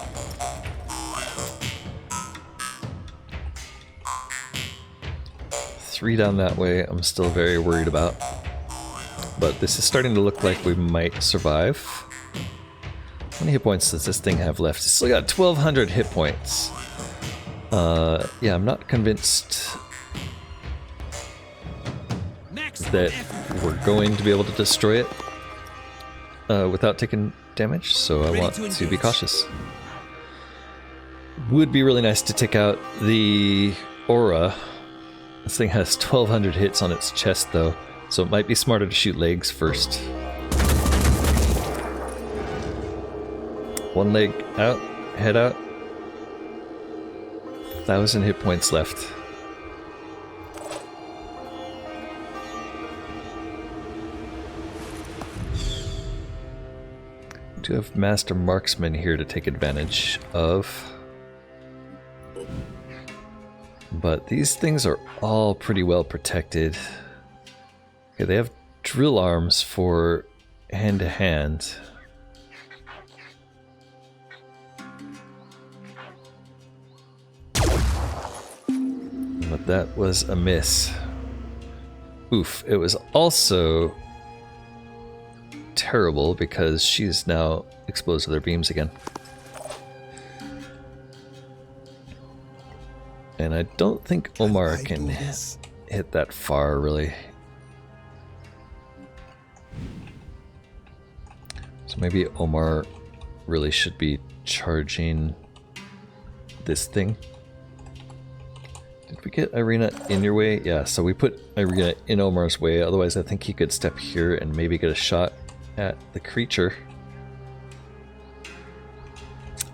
Three down that way, I'm still very worried about. But this is starting to look like we might survive. How many hit points does this thing have left? It's still got 1,200 hit points. Yeah, I'm not convinced that we're going to be able to destroy it without taking damage, so I want to be cautious. Would be really nice to take out the aura. This thing has 1,200 hits on its chest though, so it might be smarter to shoot legs first. One leg out, head out. 1,000 hit points left. Do have Master Marksman here to take advantage of. But these things are all pretty well protected. Okay, they have drill arms for hand-to-hand. But that was a miss. Oof, it was also terrible because she's now exposed to their beams again. And I don't think Omar can hit that far, really. So maybe Omar really should be charging this thing. Did we get Irina in your way? Yeah, so we put Irina in Omar's way, otherwise I think he could step here and maybe get a shot at the creature.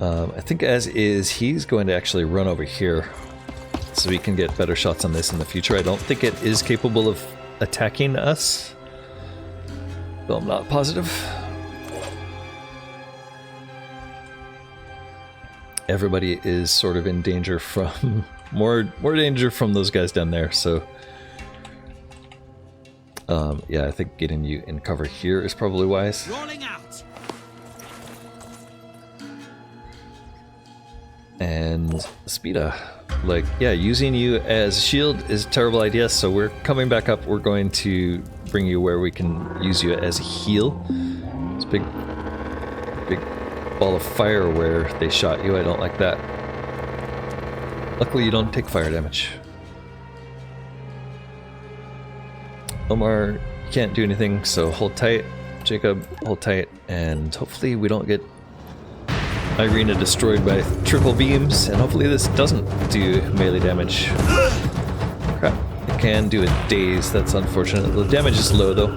I think as is, he's going to actually run over here so we can get better shots on this in the future. I don't think it is capable of attacking us, though I'm not positive. Everybody is sort of in danger from more danger from those guys down there, so yeah, I think getting you in cover here is probably wise. Rolling out. And Speeda, like, yeah, using you as a shield is a terrible idea, so we're coming back up. We're going to bring you where we can use you as a heal. It's a big ball of fire where they shot you. I don't like that. Luckily, you don't take fire damage. Omar, you can't do anything, so hold tight. Jacob, hold tight, and hopefully we don't get Irina destroyed by triple beams, and hopefully this doesn't do melee damage. Crap, it can do a daze, that's unfortunate. The damage is low though.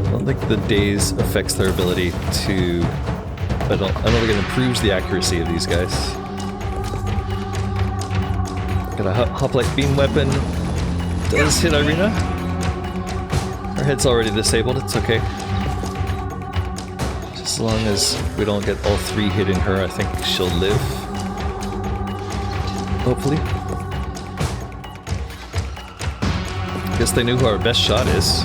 I don't think the daze affects their ability to... I don't think it improves the accuracy of these guys. Got a hoplite beam weapon. Does hit Irina. Her head's already disabled, it's okay. Just as long as we don't get all three hitting her, I think she'll live. Hopefully. Guess they knew who our best shot is.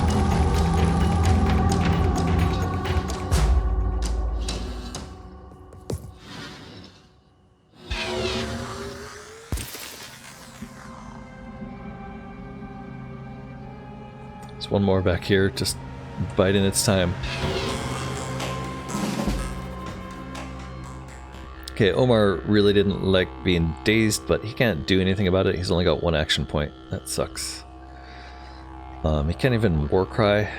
One more back here, just biding its time. Okay, Omar really didn't like being dazed, but he can't do anything about it. He's only got one action point. That sucks. He can't even war cry.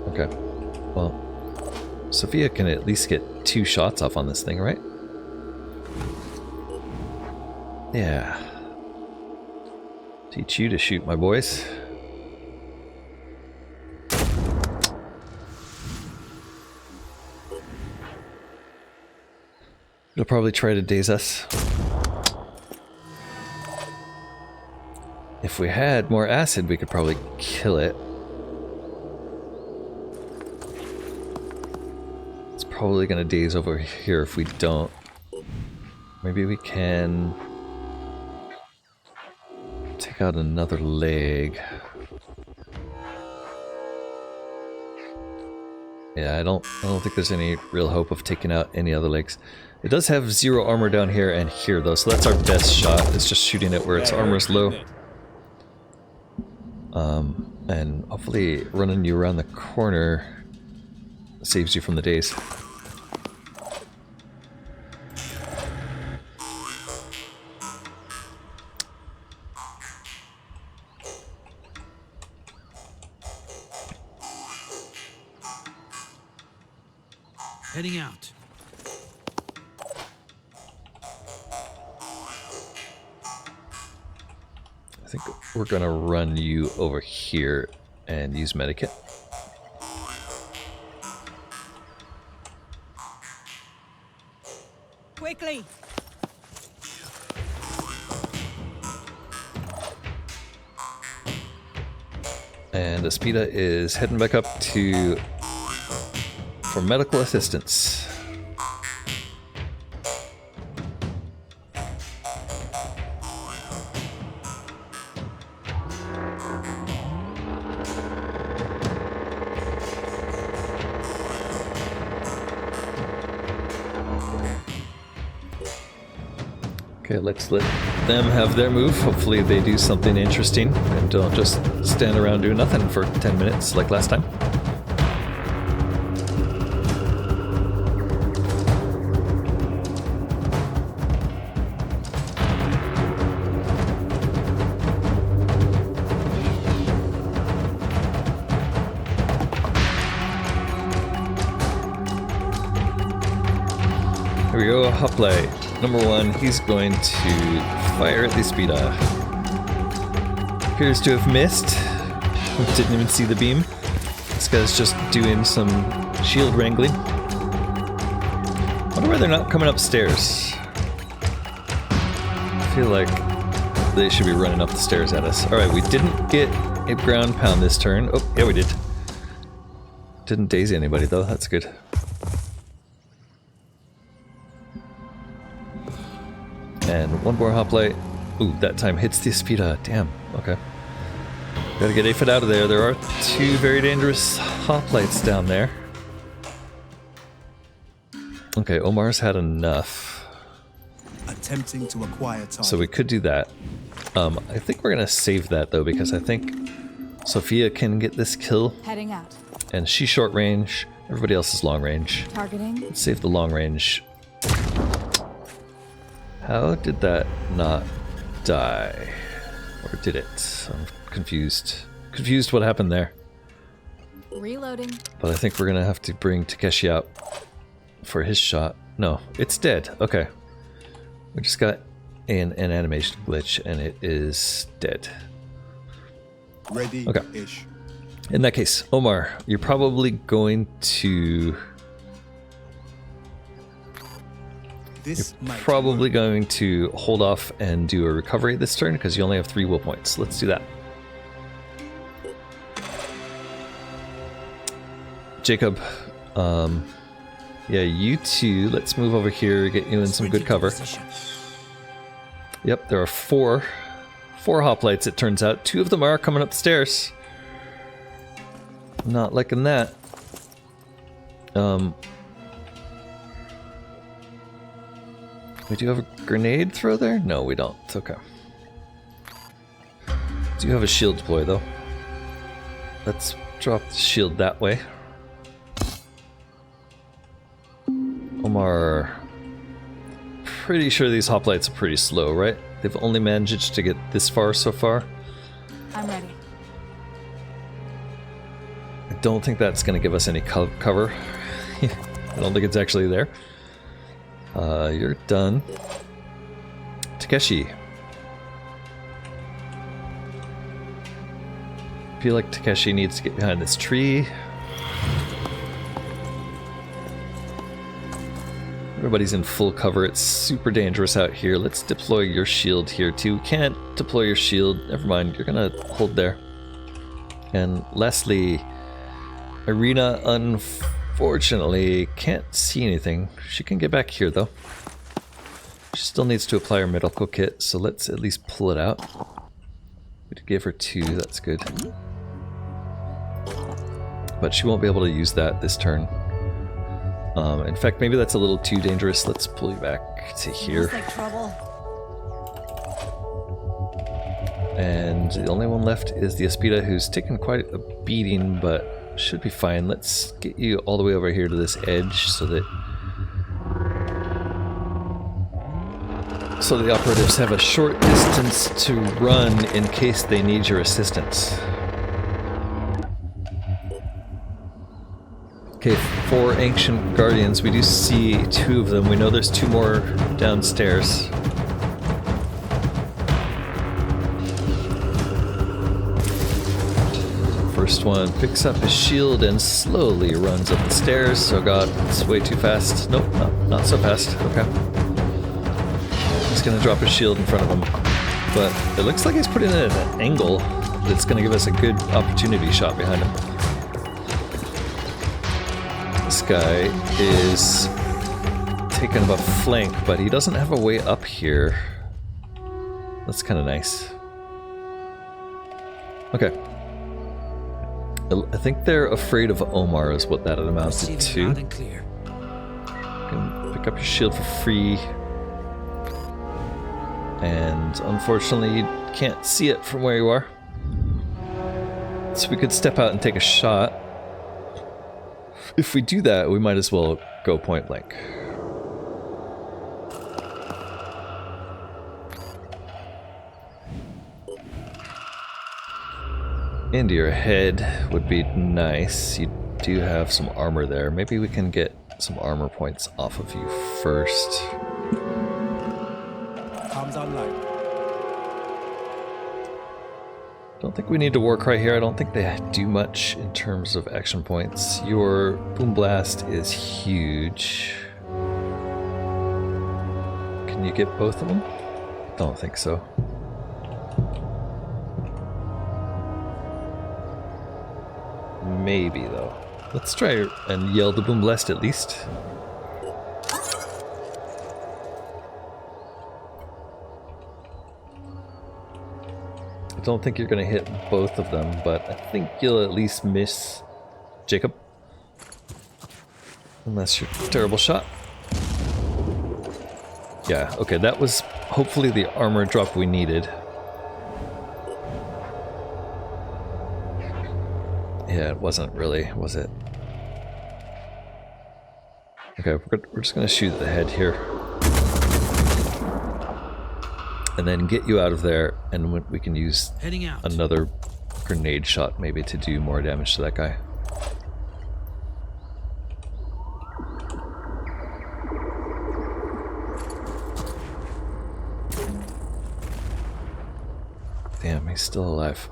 Okay. Well, Sophia can at least get 2 shots off on this thing, right? Yeah. Teach you to shoot, my boys. They'll probably try to daze us. If we had more acid, we could probably kill it. It's probably gonna daze over here if we don't. Maybe we can take out another leg. Yeah, I don't think there's any real hope of taking out any other legs. It does have 0 armor down here and here though, so that's our best shot. It's just shooting it where its armor is low. And hopefully running you around the corner saves you from the daze. Heading out. I think we're gonna run you over here and use medikit. Quickly! And Aspida is heading back up to for medical assistance. Okay, let's let them have their move. Hopefully they do something interesting and don't just stand around doing nothing for 10 minutes like last time. Here we go, Hoplite. Number 1, he's going to fire at the Aspida. Appears to have missed. Didn't even see the beam. This guy's just doing some shield wrangling. Wonder why they're not coming upstairs. I feel like they should be running up the stairs at us. Alright, we didn't get a ground pound this turn. Oh, yeah we did. Didn't daze anybody though, that's good. And one more hoplite. Ooh, that time hits the Aspida. Damn, okay. Gotta get Aphid out of there. There are 2 very dangerous hoplites down there. Okay, Omar's had enough. Attempting to acquire time. So we could do that. I think we're gonna save that though, because I think Sophia can get this kill. Heading out. And she's short range. Everybody else is long range. Targeting. Let's save the long range. How did that not die? Or did it? I'm confused. Confused what happened there. Reloading. But I think we're gonna have to bring Takeshi out for his shot. No, it's dead. Okay. We just got an animation glitch and it is dead. Ready-ish. Okay. In that case, Omar, you're probably going to... Probably going to hold off and do a recovery this turn because you only have 3 will points. Let's do that. Jacob, yeah, you two, let's move over here, get you in some good cover. Yep, there are 4 hoplites it turns out. 2 of them are coming up the stairs. Not liking that. We do have a grenade throw there? No, we don't. Okay. Do have a shield deploy though. Let's drop the shield that way. Omar, pretty sure these hoplites are pretty slow, right? They've only managed to get this far so far. I'm ready. I don't think that's going to give us any cover. I don't think it's actually there. You're done. Takeshi. feel like Takeshi needs to get behind this tree. Everybody's in full cover. It's super dangerous out here. Let's deploy your shield here too. Can't deploy your shield. Never mind. You're gonna hold there. And lastly, Irina unfortunately can't see anything. She can get back here though. She still needs to apply her medical kit, so let's at least pull it out. We gave her 2, that's good. But she won't be able to use that this turn. In fact, maybe that's a little too dangerous. Let's pull you back to here. Like trouble. And the only one left is the Aspida, who's taken quite a beating, but should be fine. Let's get you all the way over here to this edge so that the operatives have a short distance to run in case they need your assistance. Okay, 4 Ancient Guardians. We do see 2 of them. We know there's 2 more downstairs. First one picks up his shield and slowly runs up the stairs. Oh god, it's way too fast. Nope, not so fast. Okay. He's gonna drop his shield in front of him. But it looks like he's putting it at an angle that's gonna give us a good opportunity shot behind him. This guy is taking up a flank, but he doesn't have a way up here. That's kind of nice. Okay. I think they're afraid of Omar is what that amounted to. Loud and clear. You can pick up your shield for free. And unfortunately you can't see it from where you are. So we could step out and take a shot. If we do that, we might as well go point blank. Into your head would be nice. You do have some armor there. Maybe we can get some armor points off of you first. Comes online. Don't think we need to war cry here. I don't think they do much in terms of action points. Your boom blast is huge. Can you get both of them? Don't think so. Maybe though. Let's try and yell the boom blast at least. I don't think you're gonna hit both of them, but I think you'll at least miss Jacob. Unless you're a terrible shot. Yeah, okay, that was hopefully the armor drop we needed. Yeah, it wasn't really, was it? Okay, we're just gonna shoot the head here. And then get you out of there, and we can use Heading out. another grenade shot maybe to do more damage to that guy. Damn, he's still alive.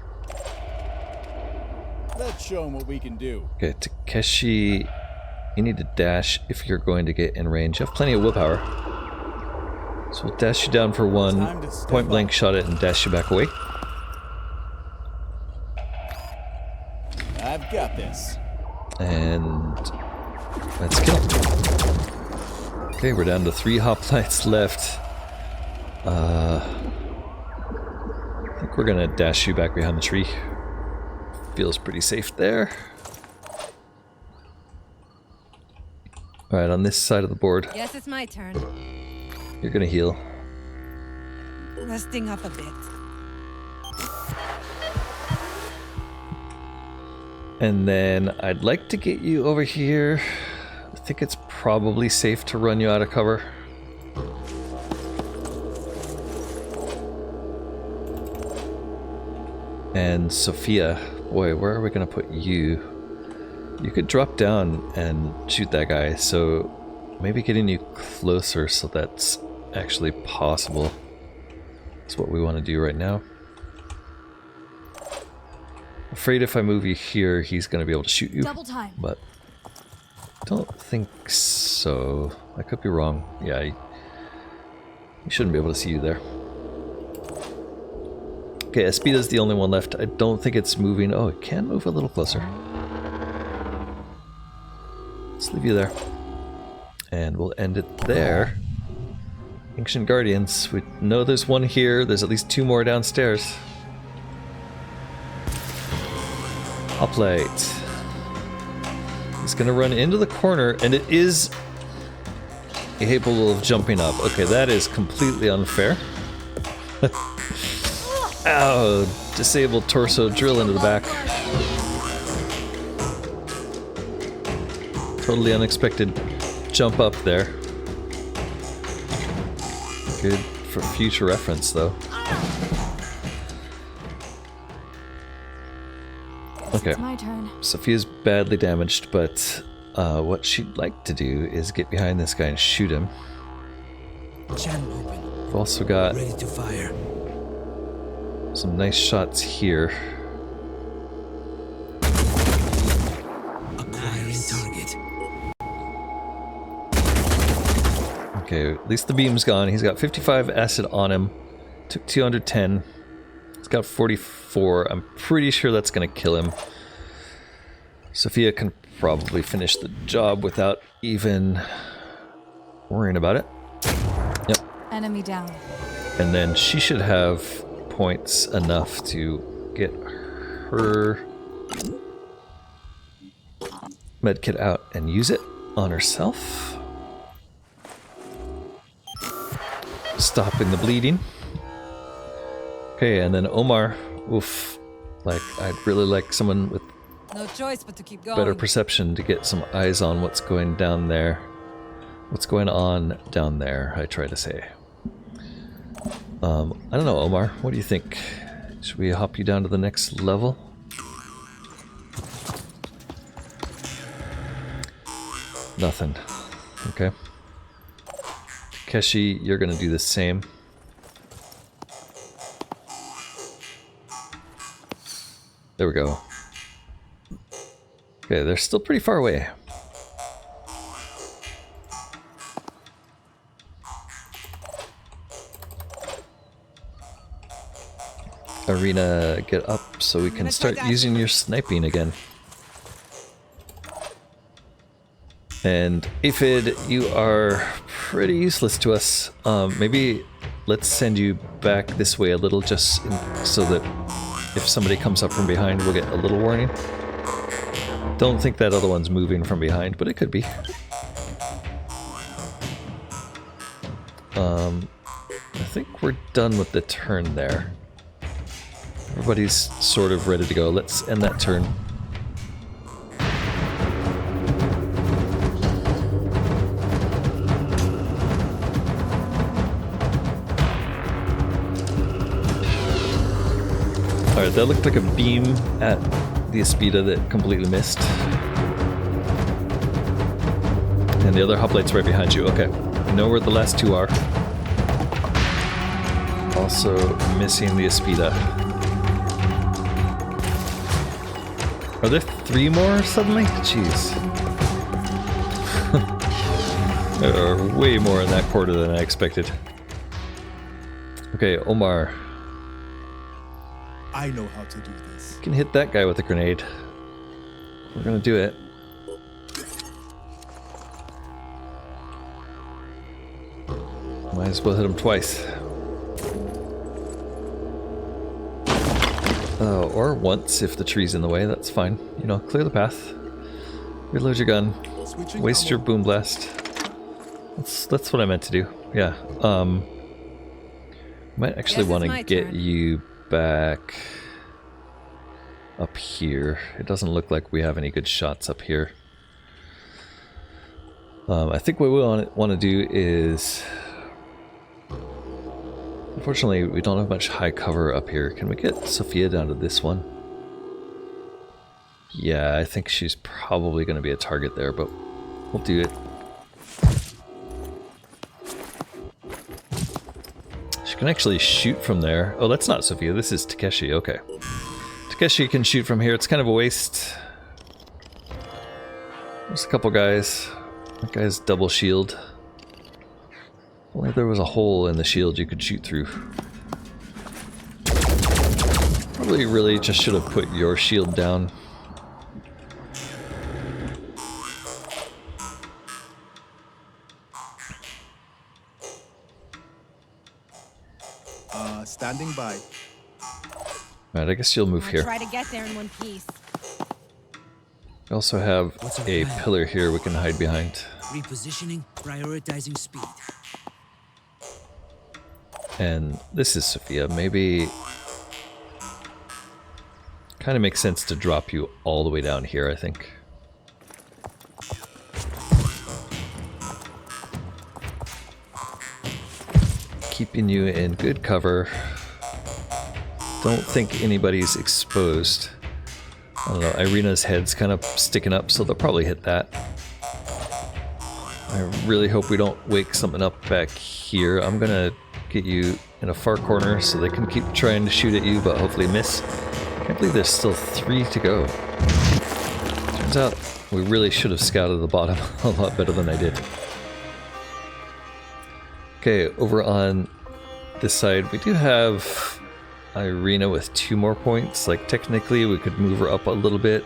Let's show him what we can do. Okay, Takeshi, you need to dash if you're going to get in range. You have plenty of willpower. So we'll dash you down for one, point blank shot it, and dash you back away. I've got this. And let's kill. Okay, we're down to 3 hoplites left. I think we're gonna dash you back behind the tree. Feels pretty safe there. Alright, on this side of the board, Guess it's my turn. you're gonna heal. Resting up a bit. And then I'd like to get you over here. I think it's probably safe to run you out of cover. And Sophia, boy, where are we gonna put you? You could drop down and shoot that guy, so maybe getting you closer so that's actually possible is what we want to do right now. Afraid if I move you here, he's going to be able to shoot you. Double time. But don't think so. I could be wrong. Yeah, he shouldn't be able to see you there. Okay, Espida's the only one left. I don't think it's moving. Oh, it can move a little closer. Let's leave you there. And we'll end it there. Ancient Guardians. We know there's one here. There's at least 2 more downstairs. Hoplite. He's gonna run into the corner, and it is capable of jumping up. Okay, that is completely unfair. Ow! Disabled torso drill into the back. Totally unexpected jump up there. Good for future reference, though. Okay. It's my turn. Sophia's badly damaged, but what she'd like to do is get behind this guy and shoot him. Channel open. We've also got Ready to fire. some nice shots here. Acquiring target. Okay, at least the beam's gone. He's got 55 acid on him. Took 210. He's got 44. I'm pretty sure that's going to kill him. Sophia can probably finish the job without even worrying about it. Yep. Enemy down. And then she should have points enough to get her medkit out and use it on herself. Stopping the bleeding. Okay, and then Omar. Oof. Like, I'd really like someone with No choice but to keep going. better perception to get some eyes on what's going down there. What's going on down there, I try to say. I don't know, Omar. What do you think? Should we hop you down to the next level? Nothing. Okay. Keshi, you're gonna do the same. There we go. Okay, they're still pretty far away. Arena, get up so we can start using your sniping again. And Aphid, you are pretty useless to us. Maybe let's send you back this way a little, just so that if somebody comes up from behind, we'll get a little warning. Don't think that other one's moving from behind, but it could be. I think we're done with the turn there. Everybody's sort of ready to go. Let's end that turn. Alright, that looked like a beam at the Aspida that completely missed. And the other hoplite's right behind you. Okay. You know where the last 2 are. Also missing the Aspida. Are there 3 more suddenly? Jeez. There are way more in that quarter than I expected. Okay, Omar. I know how to do this. You can hit that guy with a grenade. We're gonna do it. Might as well hit him twice. Or once if the tree's in the way, that's fine. You know, clear the path. Reload your gun. Switching Waste your ammo. boom blast. That's what I meant to do. Yeah. Might actually Guess want it's to my get turn. you back up here. It doesn't look like we have any good shots up here. I think what we want to do is... Unfortunately, we don't have much high cover up here. Can we get Sophia down to this one? Yeah, I think she's probably going to be a target there, but we'll do it. She can actually shoot from there. Oh, that's not Sophia. This is Takeshi. Okay. Takeshi can shoot from here. It's kind of a waste. There's a couple guys. That guy's double shield. If only there was a hole in the shield you could shoot through. Probably really just should have put your shield down. Standing by. Alright, I guess you'll move here. Try to get there in one piece. We also have What's our a plan? pillar here we can hide behind. Repositioning, prioritizing speed. And this is Sophia. Maybe kind of makes sense to drop you all the way down here, I think. Keeping you in good cover. Don't think anybody's exposed. I don't know, Irina's head's kind of sticking up, so they'll probably hit that. I really hope we don't wake something up back here. I'm gonna get you in a far corner so they can keep trying to shoot at you, but hopefully miss. Can't believe there's still 3 to go. Turns out we really should have scouted the bottom a lot better than I did. Okay, over on this side, we do have Irina with 2 more points. Like, technically, we could move her up a little bit.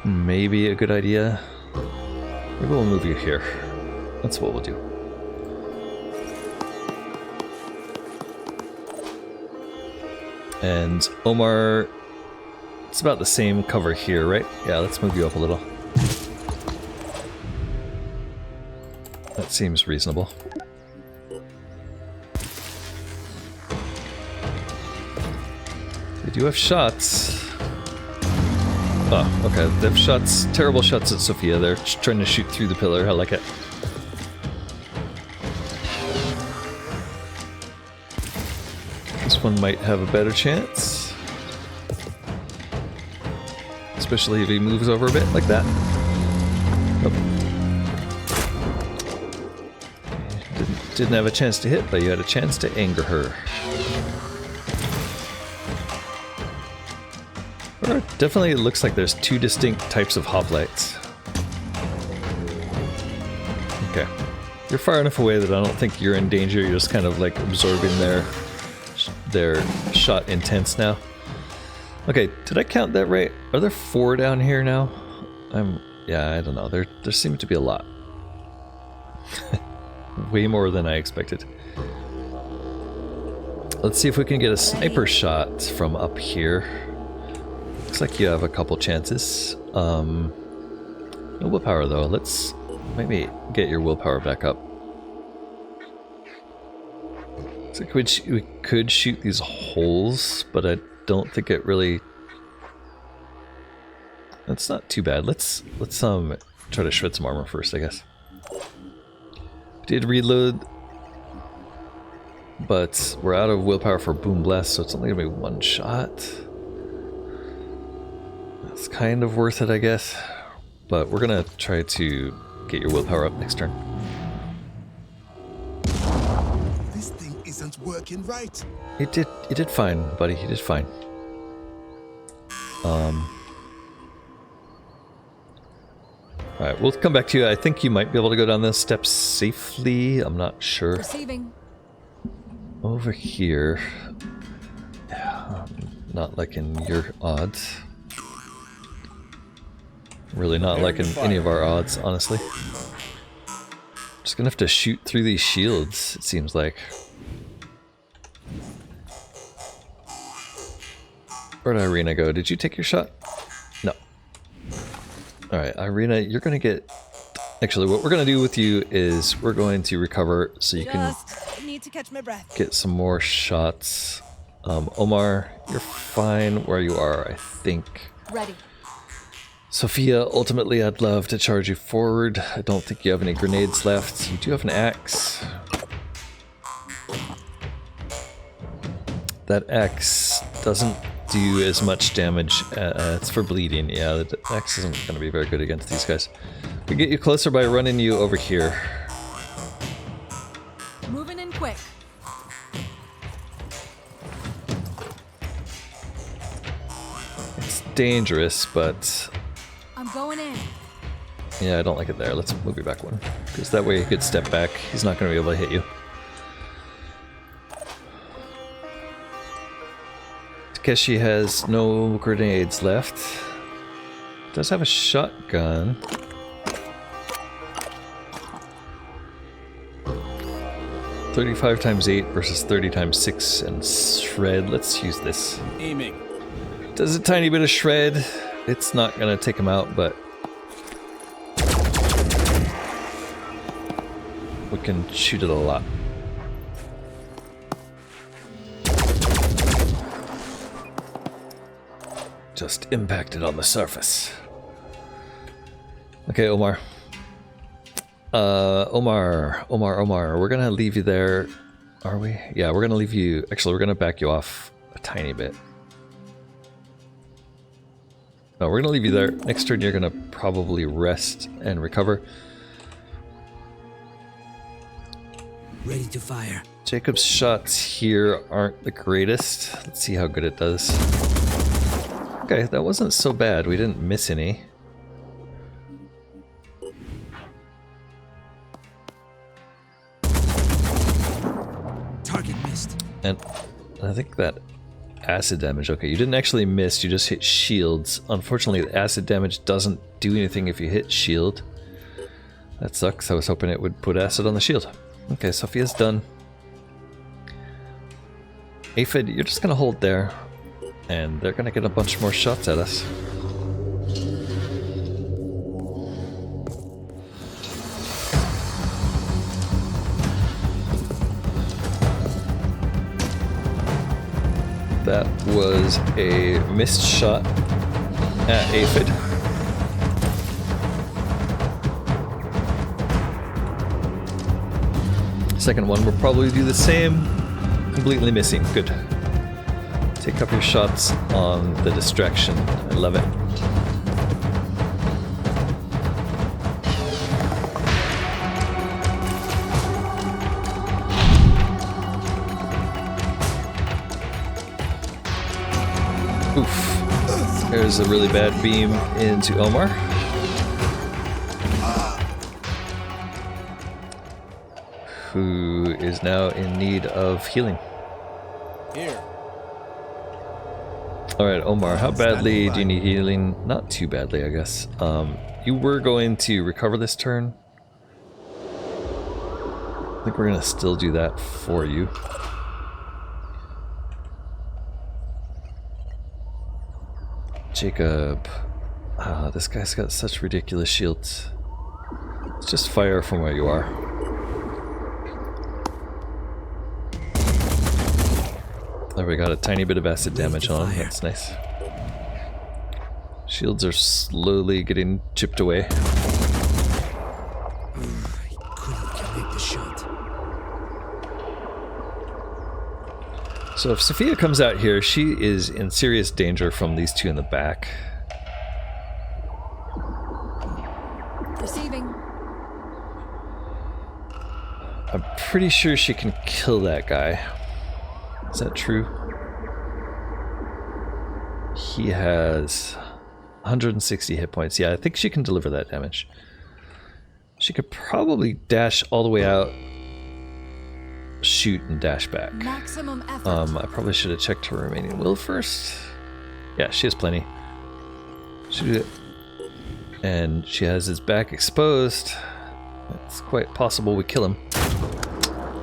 Maybe a good idea. Maybe we'll move you here. That's what we'll do. And Omar, it's about the same cover here, right? Yeah, let's move you up a little. That seems reasonable. They do have shots. Oh, okay. They have shots, terrible shots at Sophia. They're trying to shoot through the pillar. I like it. This one might have a better chance. Especially if he moves over a bit like that. Nope. Didn't have a chance to hit, but you had a chance to anger her. Or definitely it looks like there's 2 distinct types of hoplites. Okay. You're far enough away that I don't think you're in danger. You're just kind of like absorbing their shot intense now. Okay, did I count that right? Are there 4 down here now? Yeah, I don't know. There seem to be a lot. Way more than I expected. Let's see if we can get a sniper shot from up here. Looks like you have a couple chances. No willpower though. Let's maybe get your willpower back up. Looks like we could shoot these holes, but I don't think it really... That's not too bad. Let's try to shred some armor first, I guess. Did reload, but we're out of willpower for Boom Blast, so it's only gonna be 1 shot. It's kind of worth it, I guess, but we're gonna try to get your willpower up next turn. This thing isn't working right. You did fine, buddy. You did fine. Alright, we'll come back to you. I think you might be able to go down those steps safely. I'm not sure. Receiving. Over here. Not liking your odds. Really not liking any of our odds, honestly. Just gonna have to shoot through these shields, it seems like. Where'd Irina go? Did you take your shot? No. Alright, Irina, you're gonna get... Actually, what we're gonna do with you is we're going to recover so you can Just need to catch my breath. get some more shots. Omar, you're fine where you are, I think. Ready. Sophia, ultimately I'd love to charge you forward. I don't think you have any grenades left. You do have an axe. That axe doesn't do as much damage. It's for bleeding. Yeah, the axe isn't going to be very good against these guys. We get you closer by running you over here. Moving in quick. dangerous, but I'm going in. yeah, I don't like it there. Let's move you back one. Because that way he could step back. He's not going to be able to hit you. Takeshi has no grenades left. Does have a shotgun. $35 times 8 versus 30 times 6 and shred. Let's use this. Aiming. Does a tiny bit of shred. It's not gonna take him out, but we can shoot it a lot. Just impacted on the surface. Okay, Omar. Omar, we're gonna leave you there. Are we? Yeah, we're gonna leave you. Actually, we're gonna back you off a tiny bit. No, we're gonna leave you there. Next turn, you're gonna probably rest and recover. Ready to fire. Jacob's shots here aren't the greatest. Let's see how good it does. Okay, that wasn't so bad. We didn't miss any. Target missed. And I think that acid damage, okay, you didn't actually miss, you just hit shields. Unfortunately, the acid damage doesn't do anything if you hit shield. That sucks. I was hoping it would put acid on the shield. Okay, Sophia's done. Aphid, you're just gonna hold there, and they're gonna get a bunch more shots at us. That was a missed shot at Aphid. Second one will probably do the same. Completely missing. Good. Take up your shots on the distraction. I love it. Oof. There's a really bad beam into Omar. Who is now in need of healing. Here. Alright, Omar, how badly do you need healing? Not too badly, I guess. You were going to recover this turn. I think we're going to still do that for you. Jacob. This guy's got such ridiculous shields. Let's just fire from where you are. There we got a tiny bit of acid damage on him. That's nice. Shields are slowly getting chipped away. I couldn't connect the shot. So if Sophia comes out here, she is in serious danger from these two in the back. Receiving. I'm pretty sure she can kill that guy. Is that true? He has 160 hit points. Yeah, I think she can deliver that damage. She could probably dash all the way out, shoot, and dash back. Maximum effort. I probably should have checked her remaining will first. Yeah, she has plenty. Shoot it. And she has his back exposed. It's quite possible we kill him.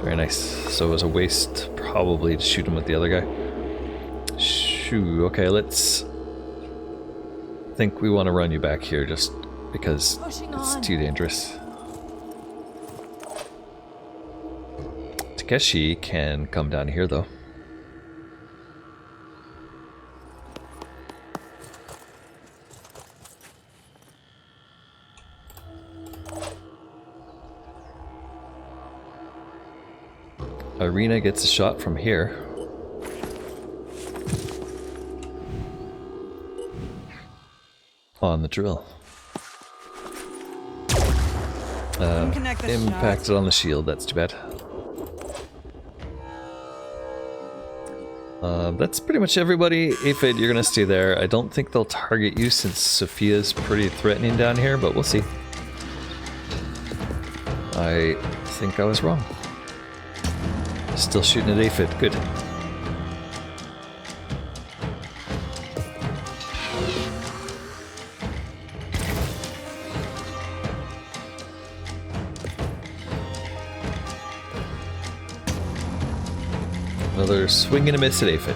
Very nice. So it was a waste probably to shoot him with the other guy. Shoo. Okay, let's... I think we want to run you back here just because it's too dangerous. Takeshi can come down here though. Irina gets a shot from here. On the drill. Connect the Impacted shot. on the shield, that's too bad. That's pretty much everybody. Aphid, you're gonna stay there. I don't think they'll target you since Sophia's pretty threatening down here, but we'll see. I think I was wrong. Still shooting at Aphid. Good. Another swing and a miss at Aphid.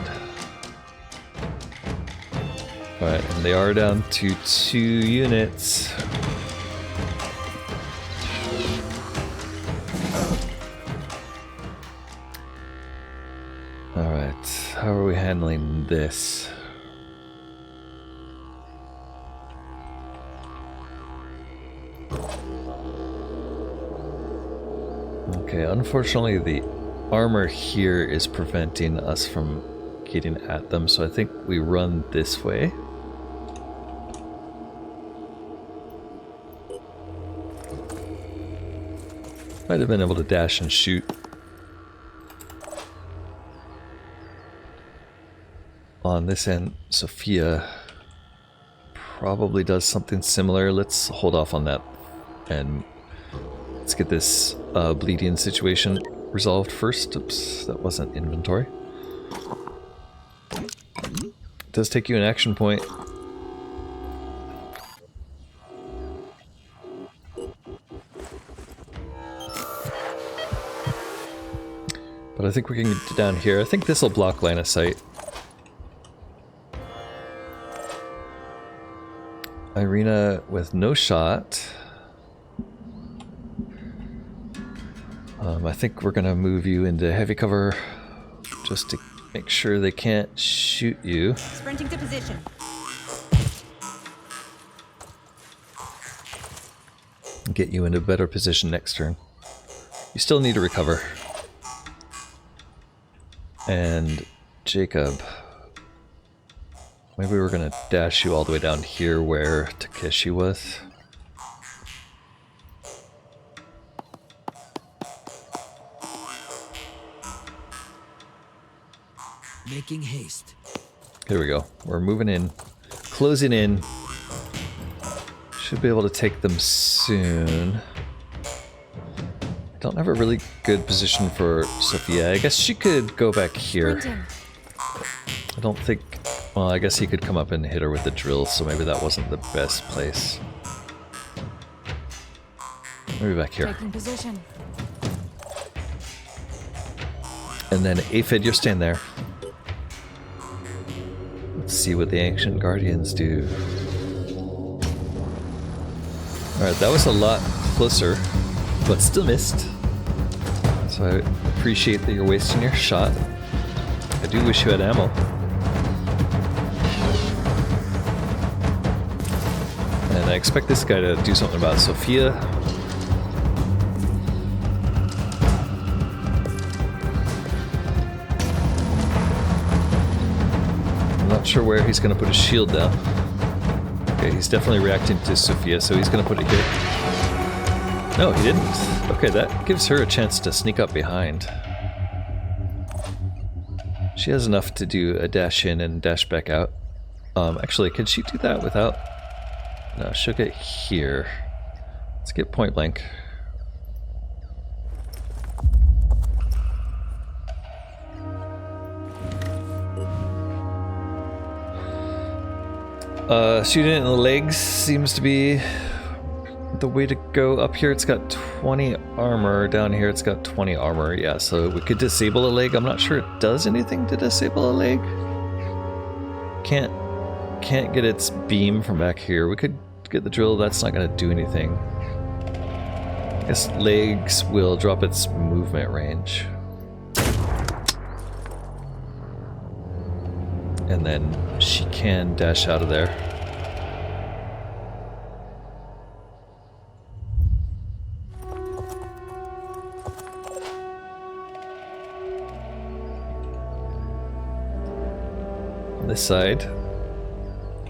Alright, and they are down to 2 units. Alright, how are we handling this? Okay, unfortunately the armor here is preventing us from getting at them, so I think we run this way. Might have been able to dash and shoot. On this end, Sophia probably does something similar. Let's hold off on that and let's get this bleeding situation resolved first. Oops, that wasn't inventory. It does take you an action point. But I think we can get down here. I think this will block line of sight. Irina with no shot. I think we're gonna move you into heavy cover just to make sure they can't shoot you. Sprinting to position. Get you into a better position next turn. You still need to recover. And Jacob, maybe we're gonna dash you all the way down here where Takeshi was. Making haste. Here we go. We're moving in, closing in. Should be able to take them soon. Don't have a really good position for Sophia. I guess she could go back here. Sprinting. I don't think... Well, I guess he could come up and hit her with the drill, so maybe that wasn't the best place. Maybe back here. Taking position. And then Aphid, you're staying there. Let's see what the Ancient Guardians do. Alright, that was a lot closer, but still missed. So I appreciate that you're wasting your shot. I do wish you had ammo. And I expect this guy to do something about Sophia. I'm not sure where he's going to put his shield down. Okay, he's definitely reacting to Sophia, so he's going to put it here. No, he didn't. Okay, that gives her a chance to sneak up behind. She has enough to do a dash in and dash back out. Actually, could she do that without... No, she'll get here. Let's get point blank. Shooting it in the legs seems to be the way to go. Up here it's got 20 armor, down here it's got 20 armor. Yeah, so we could disable a leg. I'm not sure it does anything to disable a leg. Can't get its beam from back here. We could get the drill, that's not going to do anything. I guess legs will drop its movement range. And then she can dash out of there. On this side,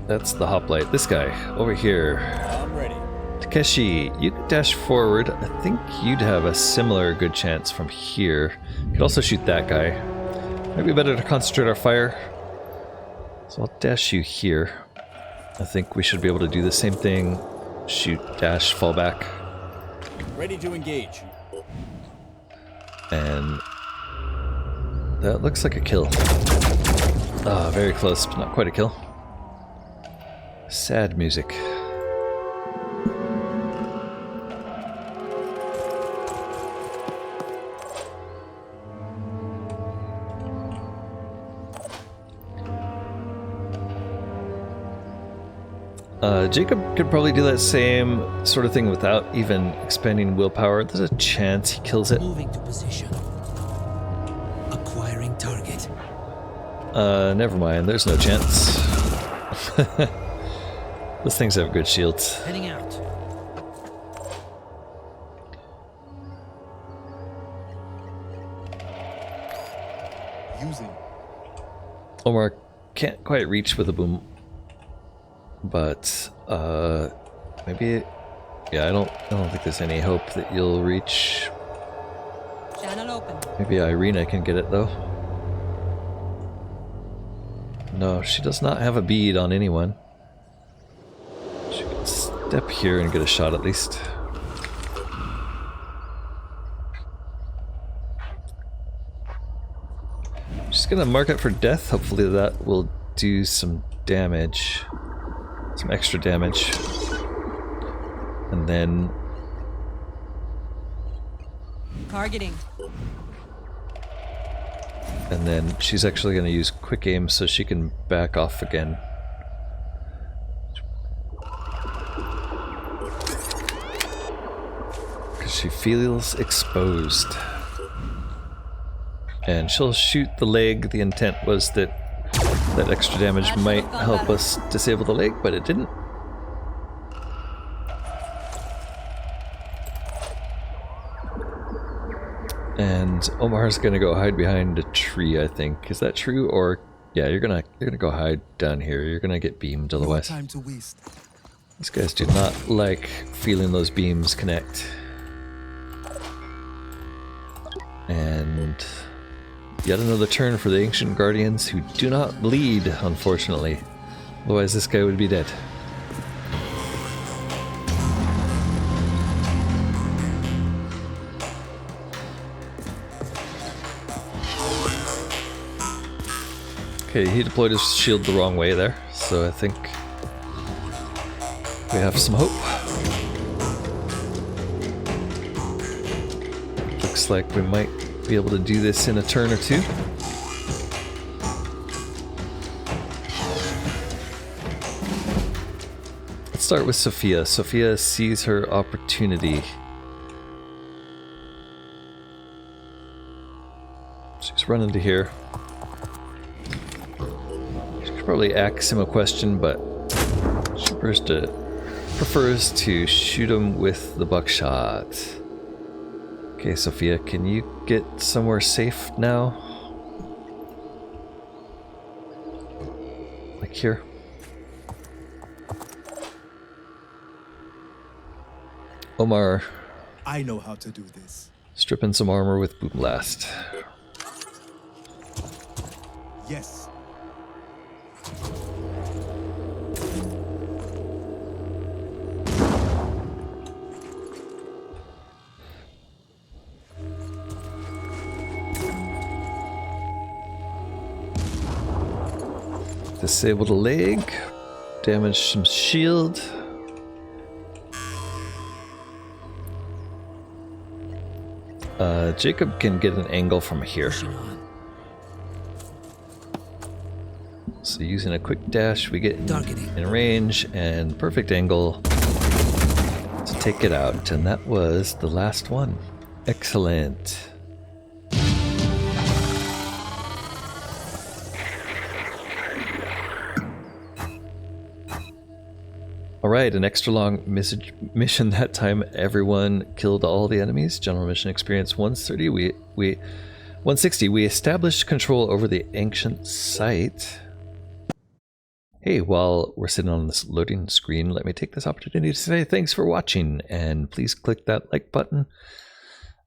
that's the hoplite. This guy over here. I'm ready. Takeshi, you could dash forward. I think you'd have a similar good chance from here. You could also shoot that guy. Maybe better to concentrate our fire. So I'll dash you here. I think we should be able to do the same thing. Shoot, dash, fall back. Ready to engage. And that looks like a kill. Ah, very close, but not quite a kill. Sad music. Jacob could probably do that same sort of thing without even expending willpower. There's a chance he kills it. Moving to position. Acquiring target. Never mind. There's no chance. Those things have good shields. Heading out. Using. Omar can't quite reach with a boom, but maybe. Yeah, I don't think there's any hope that you'll reach. Channel open. Maybe Irina can get it though. No, she does not have a bead on anyone. She can step here and get a shot at least. Just gonna mark it for death. Hopefully that will do some damage. Some extra damage. And then... Targeting. And then she's actually going to use quick aim so she can back off again. Because she feels exposed. And she'll shoot the leg. The intent was that that extra damage might help us disable the leg, but it didn't. And Omar's gonna go hide behind a tree, I think. Is that true? Or yeah, you're gonna go hide down here. You're gonna get beamed otherwise. No time to waste. These guys do not like feeling those beams connect. And yet another turn for the Ancient Guardians, who do not bleed, unfortunately. Otherwise this guy would be dead. Okay, he deployed his shield the wrong way there, so I think we have some hope. Looks like we might be able to do this in a turn or two. Let's start with Sophia. Sophia sees her opportunity. She's running to here. Probably ask him a question, but she prefers to shoot him with the buckshot. Okay, Sophia, can you get somewhere safe now? Like here? Omar. I know how to do this. Stripping some armor with Boom Blast. Yes. Disable the leg, damage some shield. Jacob can get an angle from here. So using a quick dash, we get in range and perfect angle to take it out. And that was the last one. Excellent. Alright, an extra long mission that time. Everyone killed all the enemies. General mission experience 130. 160. We established control over the ancient site. Hey, while we're sitting on this loading screen, let me take this opportunity to say thanks for watching, and please click that like button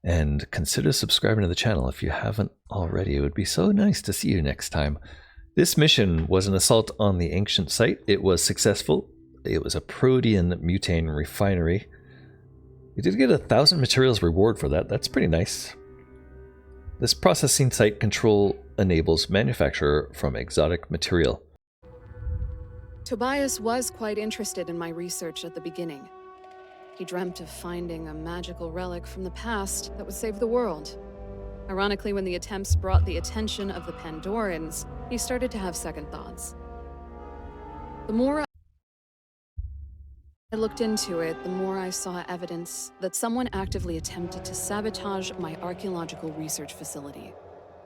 And consider subscribing to the channel if you haven't already. It would be so nice to see you next time. This mission was an assault on the ancient site. It was successful. It was a Protean Mutane refinery. We did get 1,000 materials reward for that. That's pretty nice. This processing site control enables manufacture from exotic material. Tobias was quite interested in my research at the beginning. He dreamt of finding a magical relic from the past that would save the world. Ironically, when the attempts brought the attention of the Pandorans, he started to have second thoughts. The more I looked into it, the more I saw evidence that someone actively attempted to sabotage my archaeological research facility.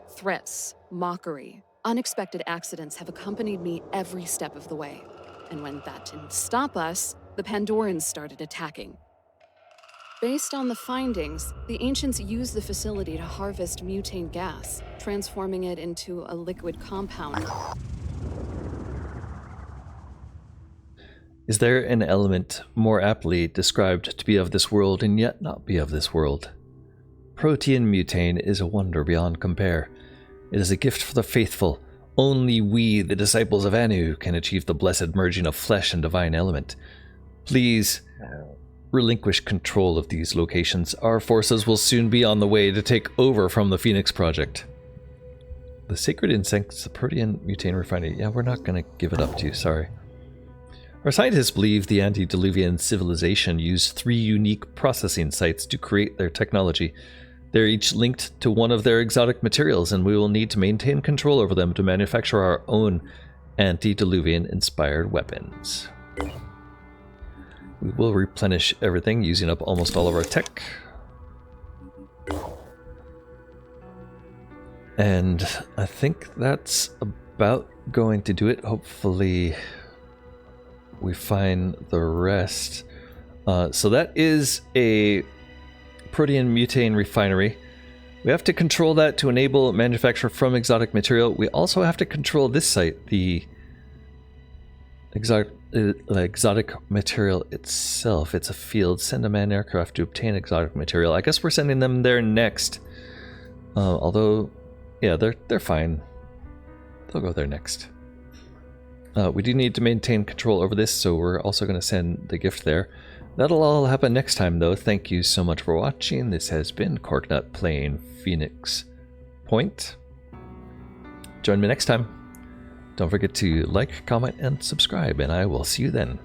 Threats, mockery, unexpected accidents have accompanied me every step of the way. And when that didn't stop us, the Pandorans started attacking. Based on the findings, the ancients used the facility to harvest mutane gas, transforming it into a liquid compound. Is there an element more aptly described to be of this world and yet not be of this world? Protean mutane is a wonder beyond compare. It is a gift for the faithful. Only we, the disciples of Anu, can achieve the blessed merging of flesh and divine element. Please relinquish control of these locations. Our forces will soon be on the way to take over from the Phoenix Project. The sacred insects, the Protean Mutane refinery. Yeah, we're not going to give it up to you, sorry. Our scientists believe the Antediluvian civilization used 3 unique processing sites to create their technology. They're each linked to one of their exotic materials, and we will need to maintain control over them to manufacture our own Antediluvian-inspired weapons. We will replenish everything, using up almost all of our tech. And I think that's about going to do it. Hopefully we find the rest. So that is a Protean Mutane refinery. We have to control that to enable manufacture from exotic material. We also have to control this site, the exotic material itself. It's a field. Send a manned aircraft to obtain exotic material. I guess we're sending them there next. Although, yeah, they're fine. They'll go there next. We do need to maintain control over this, so we're also going to send the gift there. That'll all happen next time, though. Thank you so much for watching. This has been Corknut playing Phoenix Point. Join me next time. Don't forget to like, comment, and subscribe, and I will see you then.